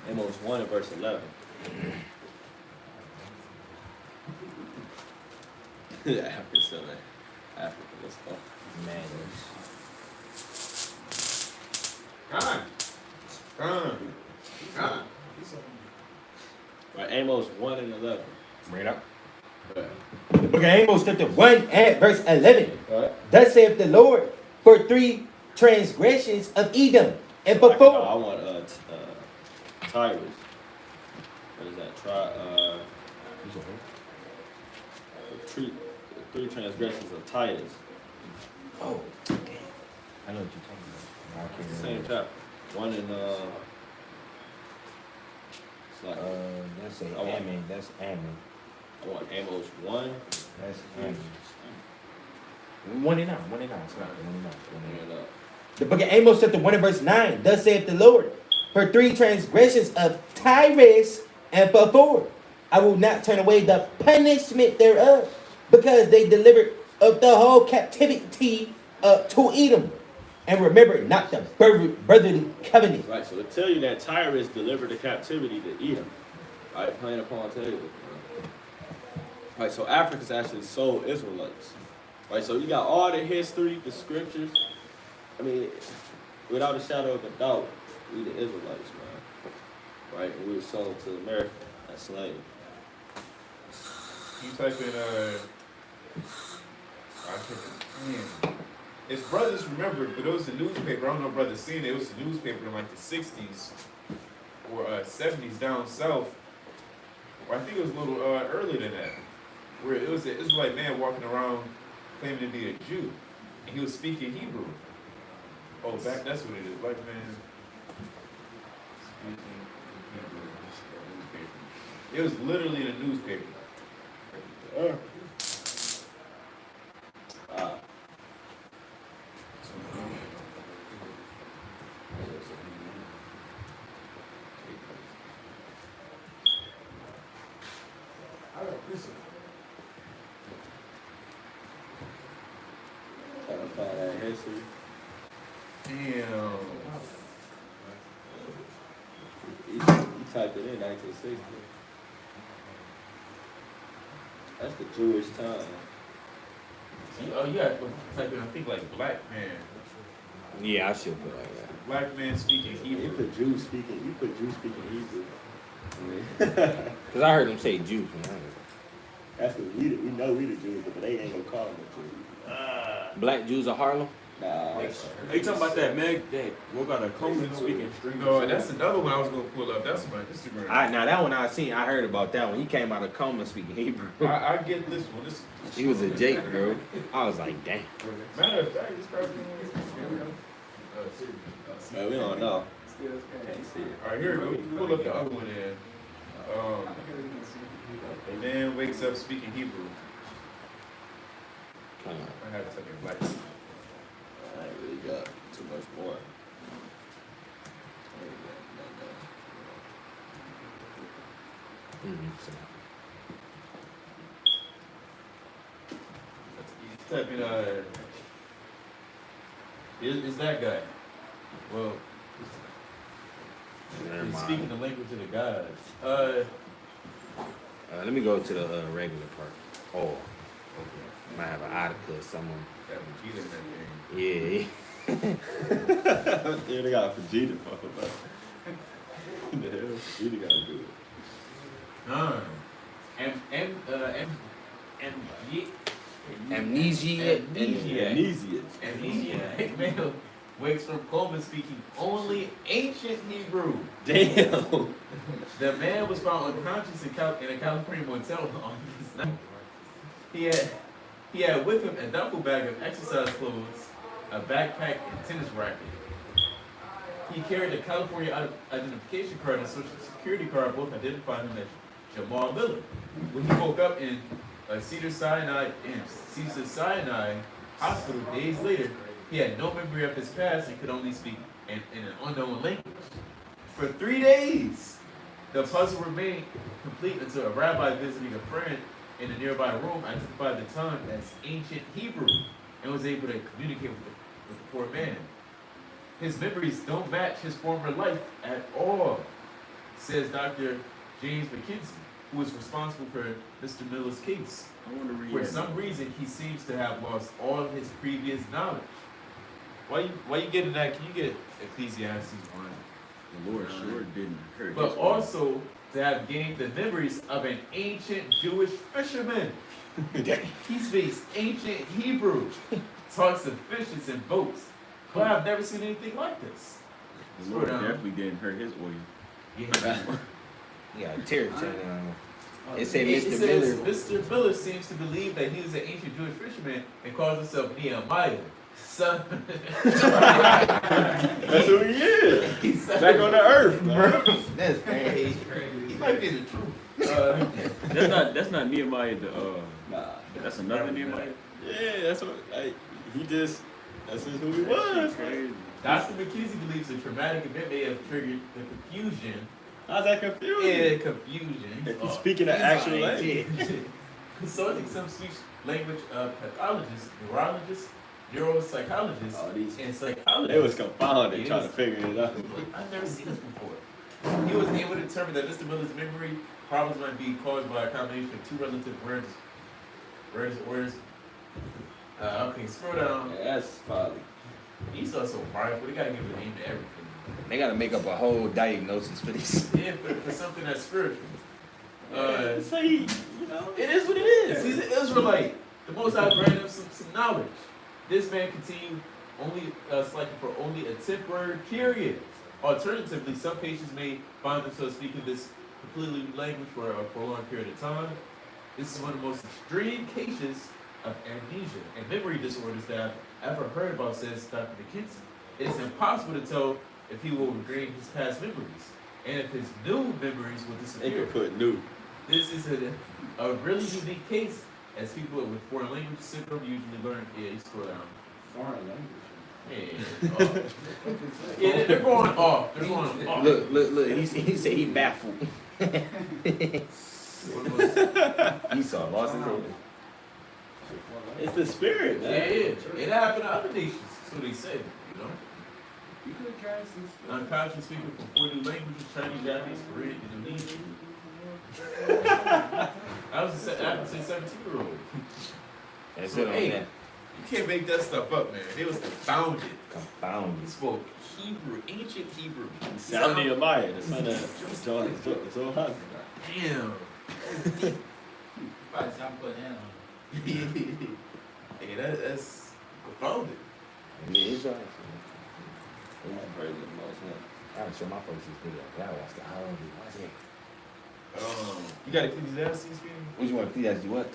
Amos 1 and verse 11. African selling African. Let's go. God. Right, Amos 1 and 11. Bring it up. Right. The book of Amos, chapter 1 and verse 11. Right. Thus saith the Lord, for 3 transgressions of Edom, and before. I want Tyrus. What is that? Three transgressions of Titus. Oh, damn. I know what you're talking about. I can't It's the remember. same chapter. One in it's like That's a I want- Ammon. That's Ammon. I want Amos 1 That's Ammon. 1 and 9. 1 and 9. It's not 1 and 9. 1 and 9. and The book of Amos, chapter 1 and verse 9. Thus saith the Lord, for 3 transgressions of Tyrus and for 4, I will not turn away the punishment thereof, because they delivered of the whole captivity to Edom, and remember not the brotherly covenant. right, so to tell you that Tyrus delivered the captivity to Edom. Right, playing upon tables. Right, so Africans actually sold Israelites. Right, so you got all the history, the scriptures. I mean, without a shadow of a doubt, we the Israelites, man. Right, and we were sold to America as slaves. You type in if brothers remember, but it was a newspaper. I don't know if brothers seen it. It was a newspaper in like the 60s or 70s down south. Or I think it was a little earlier than that, where it was an Israelite man walking around claiming to be a Jew, and he was speaking Hebrew. Oh, that's what it is. Black man speaking Hebrew. Newspaper. It was literally in a newspaper. Trying to find that history. Damn. You typed it in 1960. That's the Jewish time. Oh, you got to type in, I think, like black man. Yeah, I should put like that. Black man speaking You Hebrew. put Jews speaking Hebrew. Cause I heard him say Jews. That's what we know we the Jews, but they ain't gonna call them the Jews. Black Jews of Harlem. Nah. Hey, you talking about that Meg? That what got a Coleman speaking? No, that's another one I was gonna pull up. That's my Instagram. Now that one I seen. I heard about that one. He came out of coma speaking Hebrew. I get this one. He was a Jake, bro. I was like, damn. Matter of fact, this probably Man, we don't know. Can't see it. all right, here we go. Pull up the other one in. A man wakes up speaking Hebrew. I had to take it black. I ain't really got too much more. He's typing, is that guy? Well, he's speaking the language of the gods. Let me go to the regular part. Oh, might have an article or someone. That Vegeta in that thing. Yeah. Yeah, they got Vegeta fuck about. What the hell? Vegeta gotta do it. Amnesia. Amnesiac male wakes from coma speaking only ancient Hebrew. Damn. The man was found unconscious in a California motel on his night. He had with him a duffel bag of exercise clothes, a backpack, and tennis racket. He carried a California identification card and a social security card, both identifying him as Jamal Miller. When he woke up in Cedar Sinai Hospital days later, he had no memory of his past and could only speak in an unknown language. For 3 days, the puzzle remained complete until a rabbi visiting a friend in a nearby room identified the tongue as ancient Hebrew and was able to communicate with the poor man. His memories don't match his former life at all, says Dr. James McKenzie, who is responsible for Mr. Miller's case. I want to read. For some reason, he seems to have lost all of his previous knowledge. Why you getting that? Can you get Ecclesiastes 1? The Lord sure didn't hurt. But also to have gained the memories of an ancient Jewish fisherman. He speaks ancient Hebrew, talks to fishes and boats. But I've never seen anything like this. The Lord definitely didn't hurt his oil. Yeah. Yeah, tear channel. It said It Mr. says, Miller. Mr. Miller seems to believe that he was an ancient Jewish fisherman and calls himself Nehemiah. Son. That's who he is. He's Back on the earth, bro. That's crazy. He might be the truth. That's not Nehemiah. Nah. That's another Nehemiah. Yeah, that's what. That's just who he was. Crazy. Dr. McKenzie believes the traumatic event may have triggered the confusion. How's that confusing? Yeah, confusion. If he's speaking the actual language. Consulting some speech language pathologists, neurologists, neuropsychologists, and psychologists. They was confounded trying to figure it out. I've never seen this before. He was able to determine that Mr. Miller's memory problems might be caused by a combination of two relative words. Okay, scroll down. Yeah, that's probably. Esau's so prideful. They gotta give a name to everything. They gotta make up a whole diagnosis for this. Yeah, for something that's spiritual. See, It is what it is. He's an Israelite. The Most High granted him some knowledge. This man continued only selecting for only a temporary period. Alternatively, some patients may find themselves speaking this completely new language for a prolonged period of time. This is one of the most extreme cases of amnesia and memory disorders that I've ever heard about, says Dr. McKenzie. It's impossible to tell if he will regain his past memories and if his new memories will they disappear. could put new. This is a really unique case, as people with foreign language syndrome usually learn. Yeah, you scroll down. Foreign language. Yeah, they're going off. They're going off. Look. He said he baffled. Esau lost his head. It's the spirit, Yeah, man. it happened to other nations, so they say, you know. You could have tried some stuff. Unconscious speaking from 4 new languages: Chinese, Japanese, Korean, Indonesian. I was a 17-year-old. That's So, it on hey, that. You can't make that stuff up, man. They was confounded. He Confounded. spoke Hebrew, ancient Hebrew. Sound Nehemiah, the son of John. Damn. Probably stop putting hand on Hey, that's confounded. And the Israelites. Praise the Most High. I gotta show my folks this video. Y'all watch the whole video. Watch it. You got Ecclesiastes, King? Which one? Ecclesiastes what?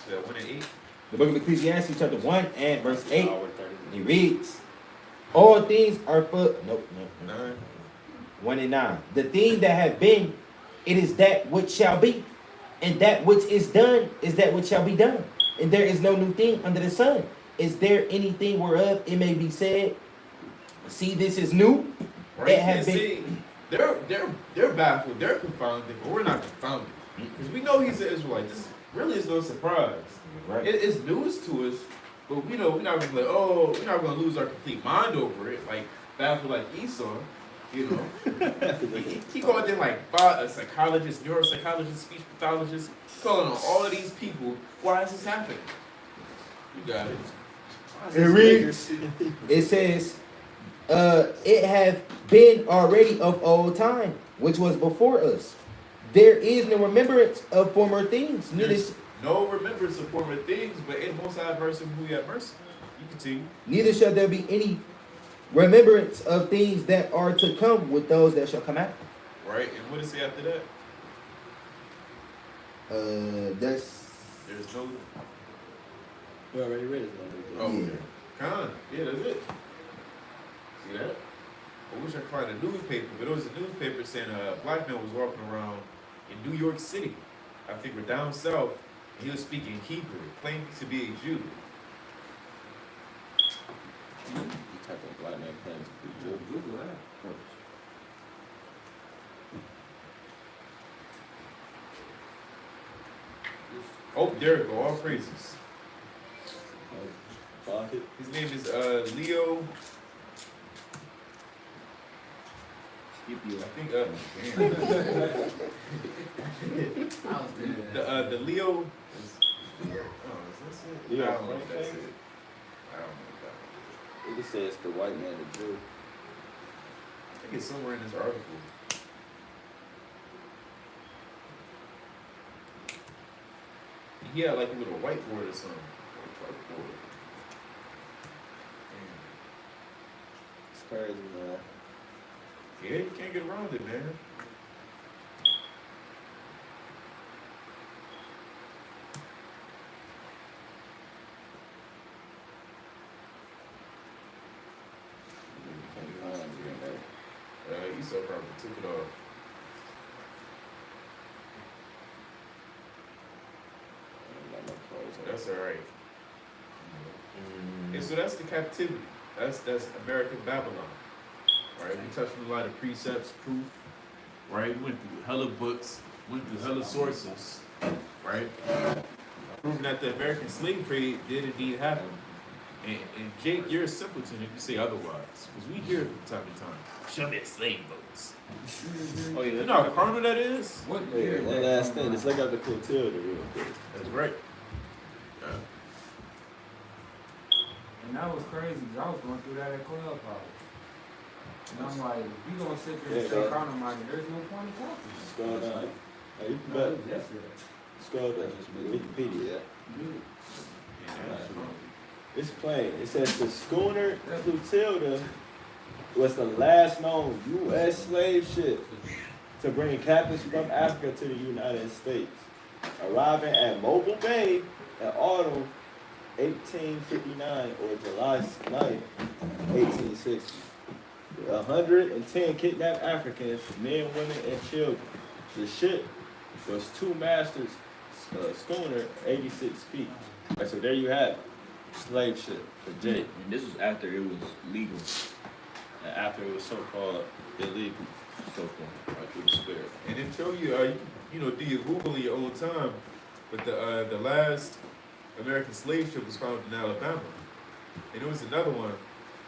The 1 and 8? The book of Ecclesiastes, chapter 1 and verse 8. Hour 30. It reads, all things are for... Nope. 9. 1 and 9. The thing that have been, it is that which shall be. And that which is done is that which shall be done. And there is no new thing under the sun. Is there anything whereof it may be said, see, this is new? Right? It has been... See, they're baffled. They're confounded, but we're not confounded. Because we know he's an Israelite. This really is no surprise. Right. It's news to us, but we know we're not gonna be like, oh, we're not gonna lose our complete mind over it, like baffled like Esau, you know. he called them like a psychologist, neuropsychologist, speech pathologist, calling on all of these people. Why is this happening? You got it. It reads, it says, it hath been already of old time, which was before us. There is no remembrance of former things, There's no remembrance of former things, but in Most High mercy, who we have mercy. You continue. neither shall there be any remembrance of things that are to come with those that shall come after. Right? And what does he after that? That's There's no. You already read it. Oh, Yeah. Con. Yeah, that's it. See that? I wish I could find a newspaper, but it was a newspaper saying a black man was walking around in New York City. I think we're down south, and he was speaking Hebrew, claiming to be a Jew. You type of black man claims to be Jew. Google that. Oh, there we go. All praises. Fuck it. His name is Leo. I think damn. I was good. The Leo is oh, is this it? Leo I don't know if that's Frank? it. I don't know if that one. It just says the white man, the Jew. I think it's somewhere in this article. He had like a little whiteboard or something. Or chalkboard. It's crazy, man. Yeah, you can't get around it, man. Esau probably took it off. That's all right. And so that's the captivity. That's American Babylon. Right? We touched on a lot of precepts, proof. Right? We went through hella books, went through hella sources. Right? Proving that the American slave trade did indeed happen. And Jake, you're a simpleton if you say otherwise. Because we hear it from time to time. Show me a slave boats. Oh, yeah. You know how carnal that is? What Yeah, year? one last thing. Let's look up the Clotilda real quick. That's right. And that was crazy because I was going through that at Clubhouse. And I'm like, if you gonna sit there and Yeah, say dog. carnal minded, there's no point in talking. Scroll down. Hey, you can That bet. was yesterday. Scroll down. Wikipedia. Yeah. It's plain. It says the schooner Clotilda was the last known U.S. slave ship to bring captives from Africa to the United States, arriving at Mobile Bay in autumn 1859 or July 9th, 1860. 110 kidnapped Africans, men, women, and children. The ship was two masters schooner, 86 feet. Right, so there you have it. Slave ship for Jake. And this was after it was legal. And after it was so-called illegal. So-called. Right through the spirit. And then show you, you know, do your Google in your own time. But the last American slave ship was found in Alabama. And there was another one.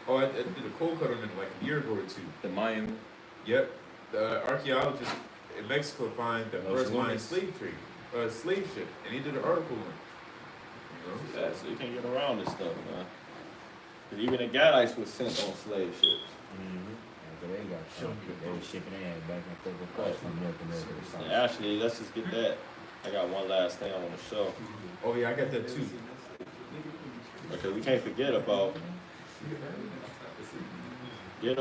Oh, I did a cold cut on it like a year ago or two. The Mayan. Yep. The archaeologists in Mexico find the Los first Mayan Lunas. slave ship. And he did an article on it. Yeah, so you can't get around this stuff, man. 'Cause even the Gadites was sent on slave ships. After they got shot, they were shipping ass back and forth across from North America to South. And actually, let's just get that. I got one last thing I want to show. Oh yeah, I got that too. Okay, we can't forget about get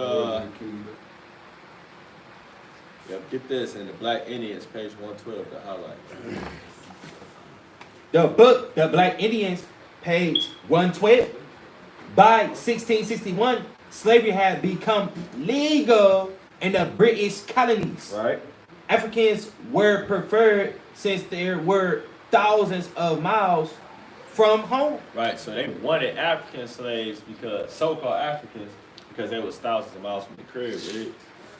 get this in the Black Indians, page 112, the highlight. The book, The Black Indians, page 112. By 1661, slavery had become legal in the British colonies. Right? Africans were preferred since there were thousands of miles from home. Right. So they wanted African slaves because so-called Africans because they was thousands of miles from the crib. Right?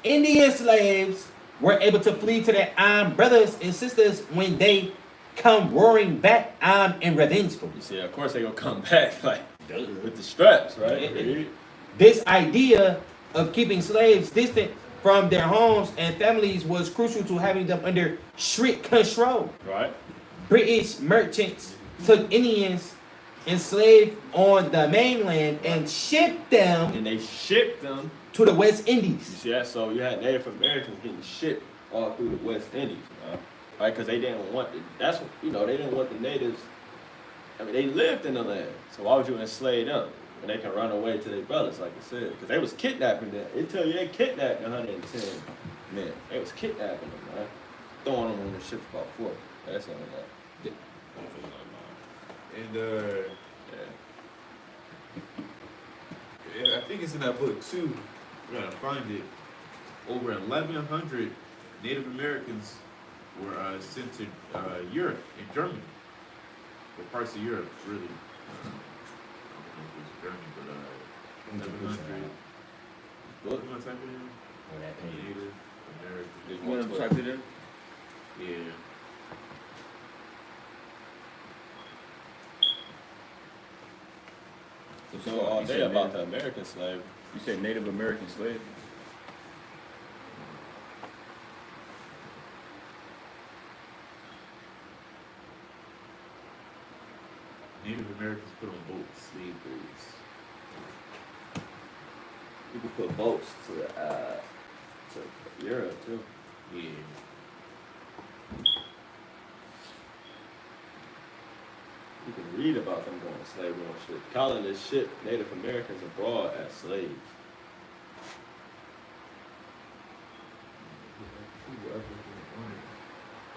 Indian slaves were able to flee to their armed brothers and sisters when they come roaring back armed and revengeful. You see, of course they gonna come back like with the straps, right? This idea of keeping slaves distant from their homes and families was crucial to having them under strict control. Right. British merchants took Indians enslaved on the mainland and shipped them And they shipped them. to the West You Indies. see that? So you had Native Americans getting shipped all through the West Indies, right? Because they didn't want they didn't want the natives. I mean, they lived in the land, so why would you enslave them when they can run away to their brothers, like I said? Because they was kidnapping them. They tell you they kidnapped 110 men. They was kidnapping them, right? Throwing them on the ships about 4. That's something like And yeah. yeah, I think it's in that book too. We gotta find it. Over 1,100 Native Americans were sent to Europe and Germany. Or parts of Europe, really. I don't know if it was Germany, but 1,100. Look, You want to type it in? Oh, that page. Native Americans. there's You want one to type it in? Yeah. So all day about the American slave. You said Native American slave. Native Americans put on boats, slave boats. You could put boats to Europe too. Yeah. You can read about them going to slavery on ship, calling this ship Native Americans abroad as slaves.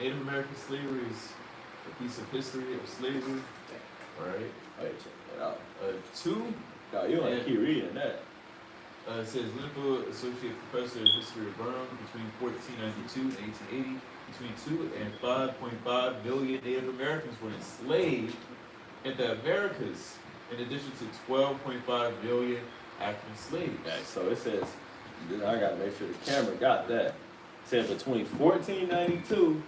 Native American slavery is a piece of history of slavery. Alright. Hey, check that out. 2, No, you want to keep reading that. it says Linfield Associate Professor of History of Brown between 1492 and 1880. Between 2 and 5.5 million Native Americans were enslaved in the Americas, in addition to 12.5 million African slaves. Okay, so it says, I gotta make sure the camera got that. It said between 1492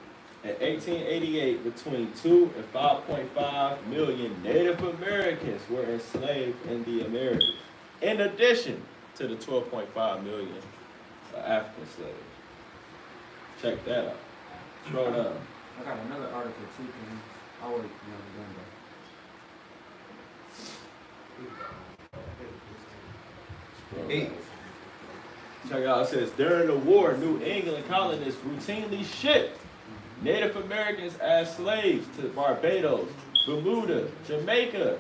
and 1888, between 2 and 5.5 million Native Americans were enslaved in the Americas, in addition to the 12.5 million African slaves. Check that out. Scroll down. I got another article too, King. I'll wait, you know, done Scroll 8. down. Check it out. It says, during the war, New England colonists routinely shipped Native Americans as slaves to Barbados, Bermuda, Jamaica,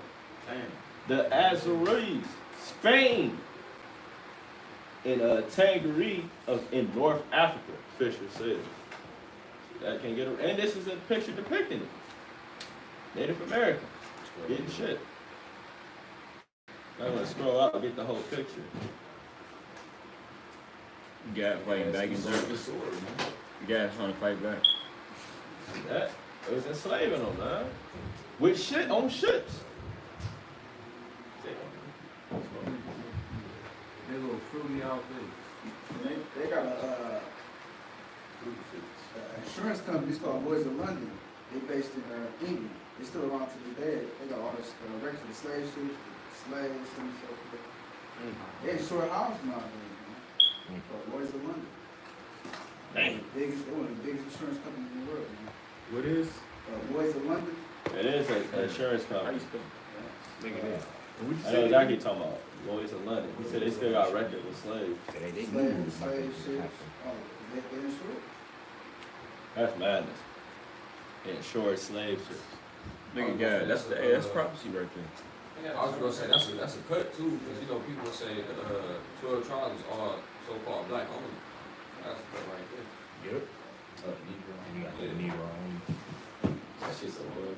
the Azores, Spain, and Tangier in North Africa, Fisher says. That can get and this is a picture depicting it. Native Americans getting shit. I'm gonna scroll out and get the whole picture. Guys fighting back in Sword, there. sword, man. Guys trying to fight back. See that? It was enslaving them, man. With shit on ships. They little fruity out there. They got a insurance company. It's called Lloyd's of London. They based in England. They still around to this day. They got all this records of the slave ships, slaves, and so forth. They insure houses nowadays, man. Called Lloyd's of London. Dang. They're one of the biggest insurance companies in the world, man. What is? Lloyd's of London. It is an insurance How you company. spell Look at that. And what you I know say? exactly what you're talking about. Lloyd's in London. He said they still got records with slaves. So they knew Slave, it was about slave to ships. happen. Oh, they insured? That's madness. Insured slave ships. Nigga, God, that's prophecy right there. I was gonna say that's a cut too, because you know people say 12 tribes are so-called black only. That's a cut right there. Yep. And you got the Negro. That shit's so good.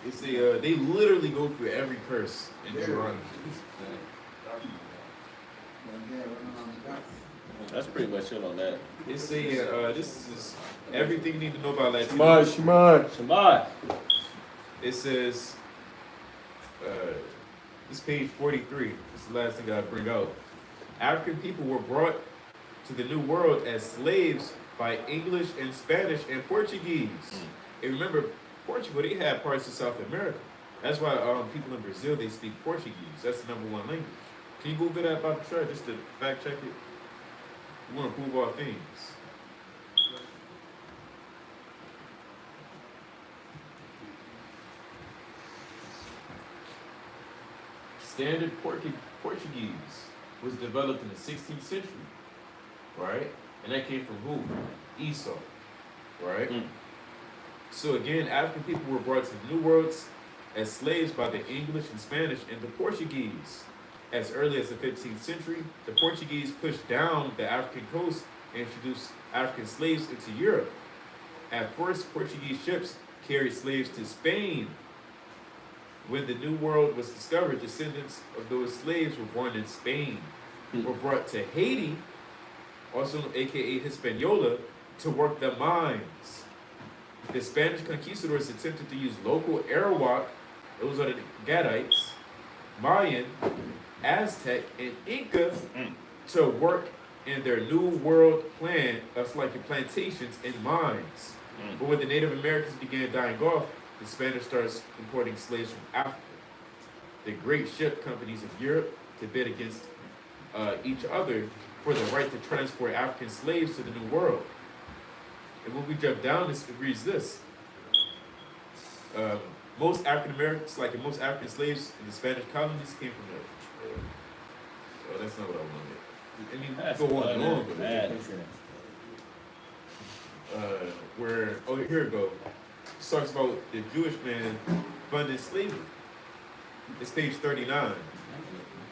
It's they literally go through every curse in Deuteronomy. That's pretty much it on that. It's this is everything you need to know about Latino. Shabbat. It says, this page 43. This is the last thing I bring out. African people were brought to the New World as slaves by English and Spanish and Portuguese. And remember, Portugal, they had parts of South America. That's why people in Brazil, they speak Portuguese. That's the #1 language. Can you Google that about the chart just to fact check it? We want to prove all things. Standard Portuguese was developed in the 16th century, right? And that came from who? Esau, right? So again, African people were brought to the New Worlds as slaves by the English and Spanish and the Portuguese. As early as the 15th century, the Portuguese pushed down the African coast and introduced African slaves into Europe. At first, Portuguese ships carried slaves to Spain. When the New World was discovered, descendants of those slaves were born in Spain, were brought to Haiti, also aka Hispaniola, to work the mines. The Spanish conquistadors attempted to use local Arawak, those are the Gadites, Mayan, Aztec, and Inca to work in their New World plan, that's like the plantations and mines. But when the Native Americans began dying off, the Spanish started importing slaves from Africa. The great ship companies of Europe to bid against each other for the right to transport African slaves to the New World. And when we jump down, it reads this. Most African Americans, like most African slaves in the Spanish colonies, came from the. Well, that's not what I wanted. I mean, That's go on and on, but madness. here we go. It talks about the Jewish man funding slavery. It's page 39.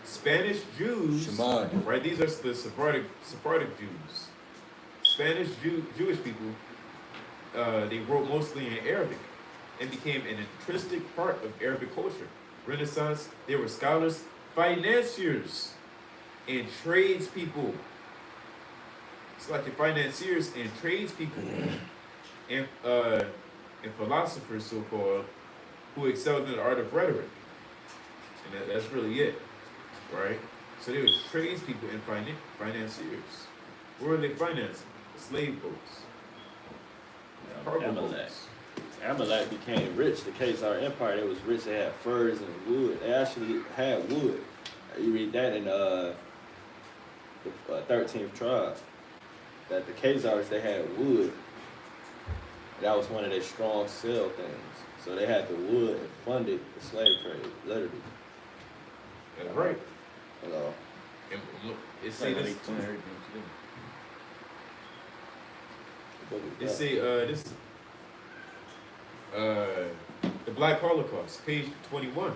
Spanish Jews, right? These are the Sephardic Jews. Spanish Jewish people, they wrote mostly in Arabic and became an intrinsic part of Arabic culture. Renaissance, they were scholars, financiers, and tradespeople. It's like the financiers and tradespeople and philosophers, so-called, who excelled in the art of rhetoric. And that's really it, right? So they were tradespeople and financiers. What were they financing? Slave boats. Cargo Amalek. boats. Amalek became rich. The Khazar Empire, they was rich. They had furs and wood. They actually had wood. You read that in the 13th tribe. That the Khazars, they had wood. That was one of their strong sell things. So they had the wood and funded the slave trade, literally. That's right. You know, And look, it say this. It say the Black Holocaust, page 21.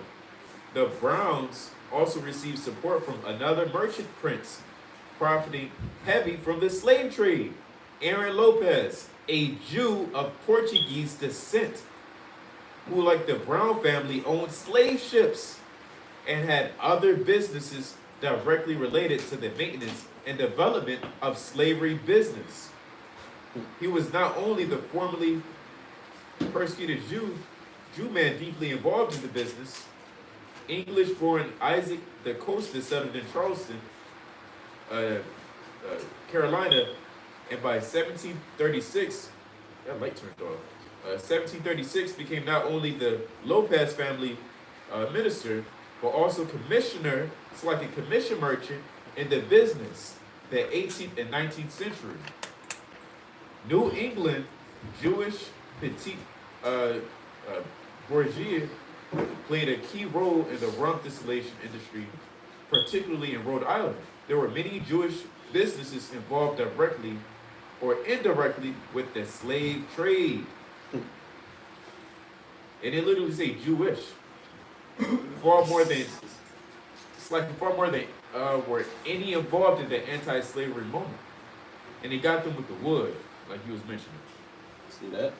The Browns also received support from another merchant prince, profiting heavy from the slave trade, Aaron Lopez, a Jew of Portuguese descent, who, like the Brown family, owned slave ships and had other businesses directly related to the maintenance and development of slavery business. He was not only the formerly persecuted Jew man deeply involved in the business. English-born Isaac da Costa settled in Charleston, Carolina, and by 1736, that light turned off. 1736 became not only the Lopez family minister, but also commissioner. It's like a commission merchant in the business, the 18th and 19th century. New England Jewish bourgeoisie played a key role in the rum distillation industry, particularly in Rhode Island. There were many Jewish businesses involved directly or indirectly with the slave trade. And they literally say Jewish. Far more than were any involved in the anti-slavery movement. And they got them with the wood, like you was mentioning. See that?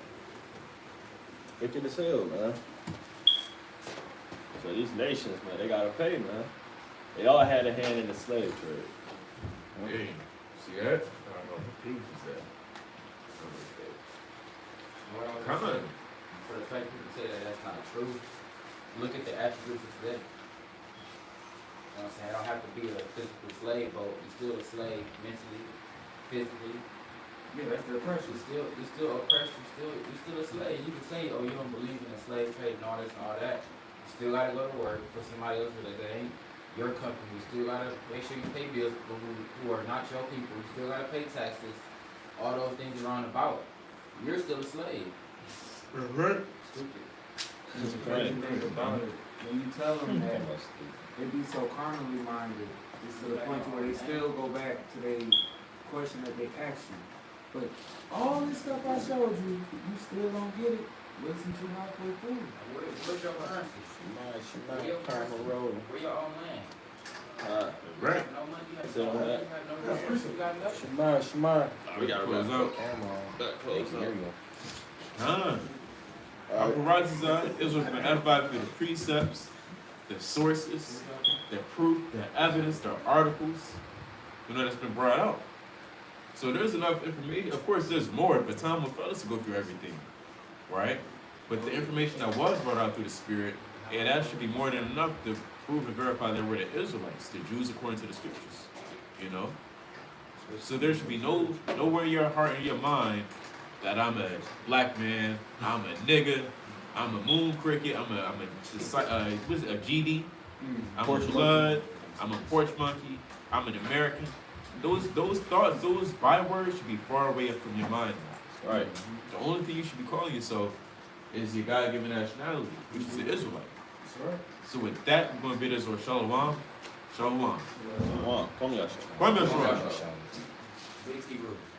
Wicked as hell, man. So these nations, man, they gotta pay, man. They all had a hand in the slave trade. Hey, see that? I don't know what page is that. Come on. For the fact people say that that's not true, look at the attributes of today. You know what I'm saying? I don't have to be a physical slave, but you're still a slave mentally, physically. Yeah, that's the oppression. You're still oppressed, you're still a slave. You can say, oh, you don't believe in the slave trade and all this and all that. You still gotta go to work for somebody else that ain't your company. You still gotta make sure you pay bills for who are not your people. You still gotta pay taxes. All those things are on about. You're still a slave. Stupid. That's the crazy thing about it. When you tell them that, they be so carnally minded, it's to the point to where they still go back to the question that they asked you. But all this stuff I showed you, you still don't get it. Listen to halfway through. Where's your currency? Where your own land? Right. No money, you have Say no on money, that. you have no resources, you got nothing. Shema. We gotta close out. Close up. Israel's been edified through the precepts, the sources, the proof, the evidence, the articles, that's been brought out. So there's enough information. Of course, there's more, but time will fail us to go through everything, right? But the information that was brought out through the Spirit, that should be more than enough to prove and verify that we're the Israelites, the Jews according to the Scriptures, So there should be nowhere in your heart and your mind that I'm a black man, I'm a nigga, I'm a moon cricket, I'm a GD, I'm a blood, I'm a porch monkey, I'm an American. Those thoughts, those bywords should be far away from your mind. Right. The only thing you should be calling yourself is your God-given nationality, which is an Israelite. So with that, we're going to bid us or Shalom. Shalom. Come on, come on. Kwame Shalom.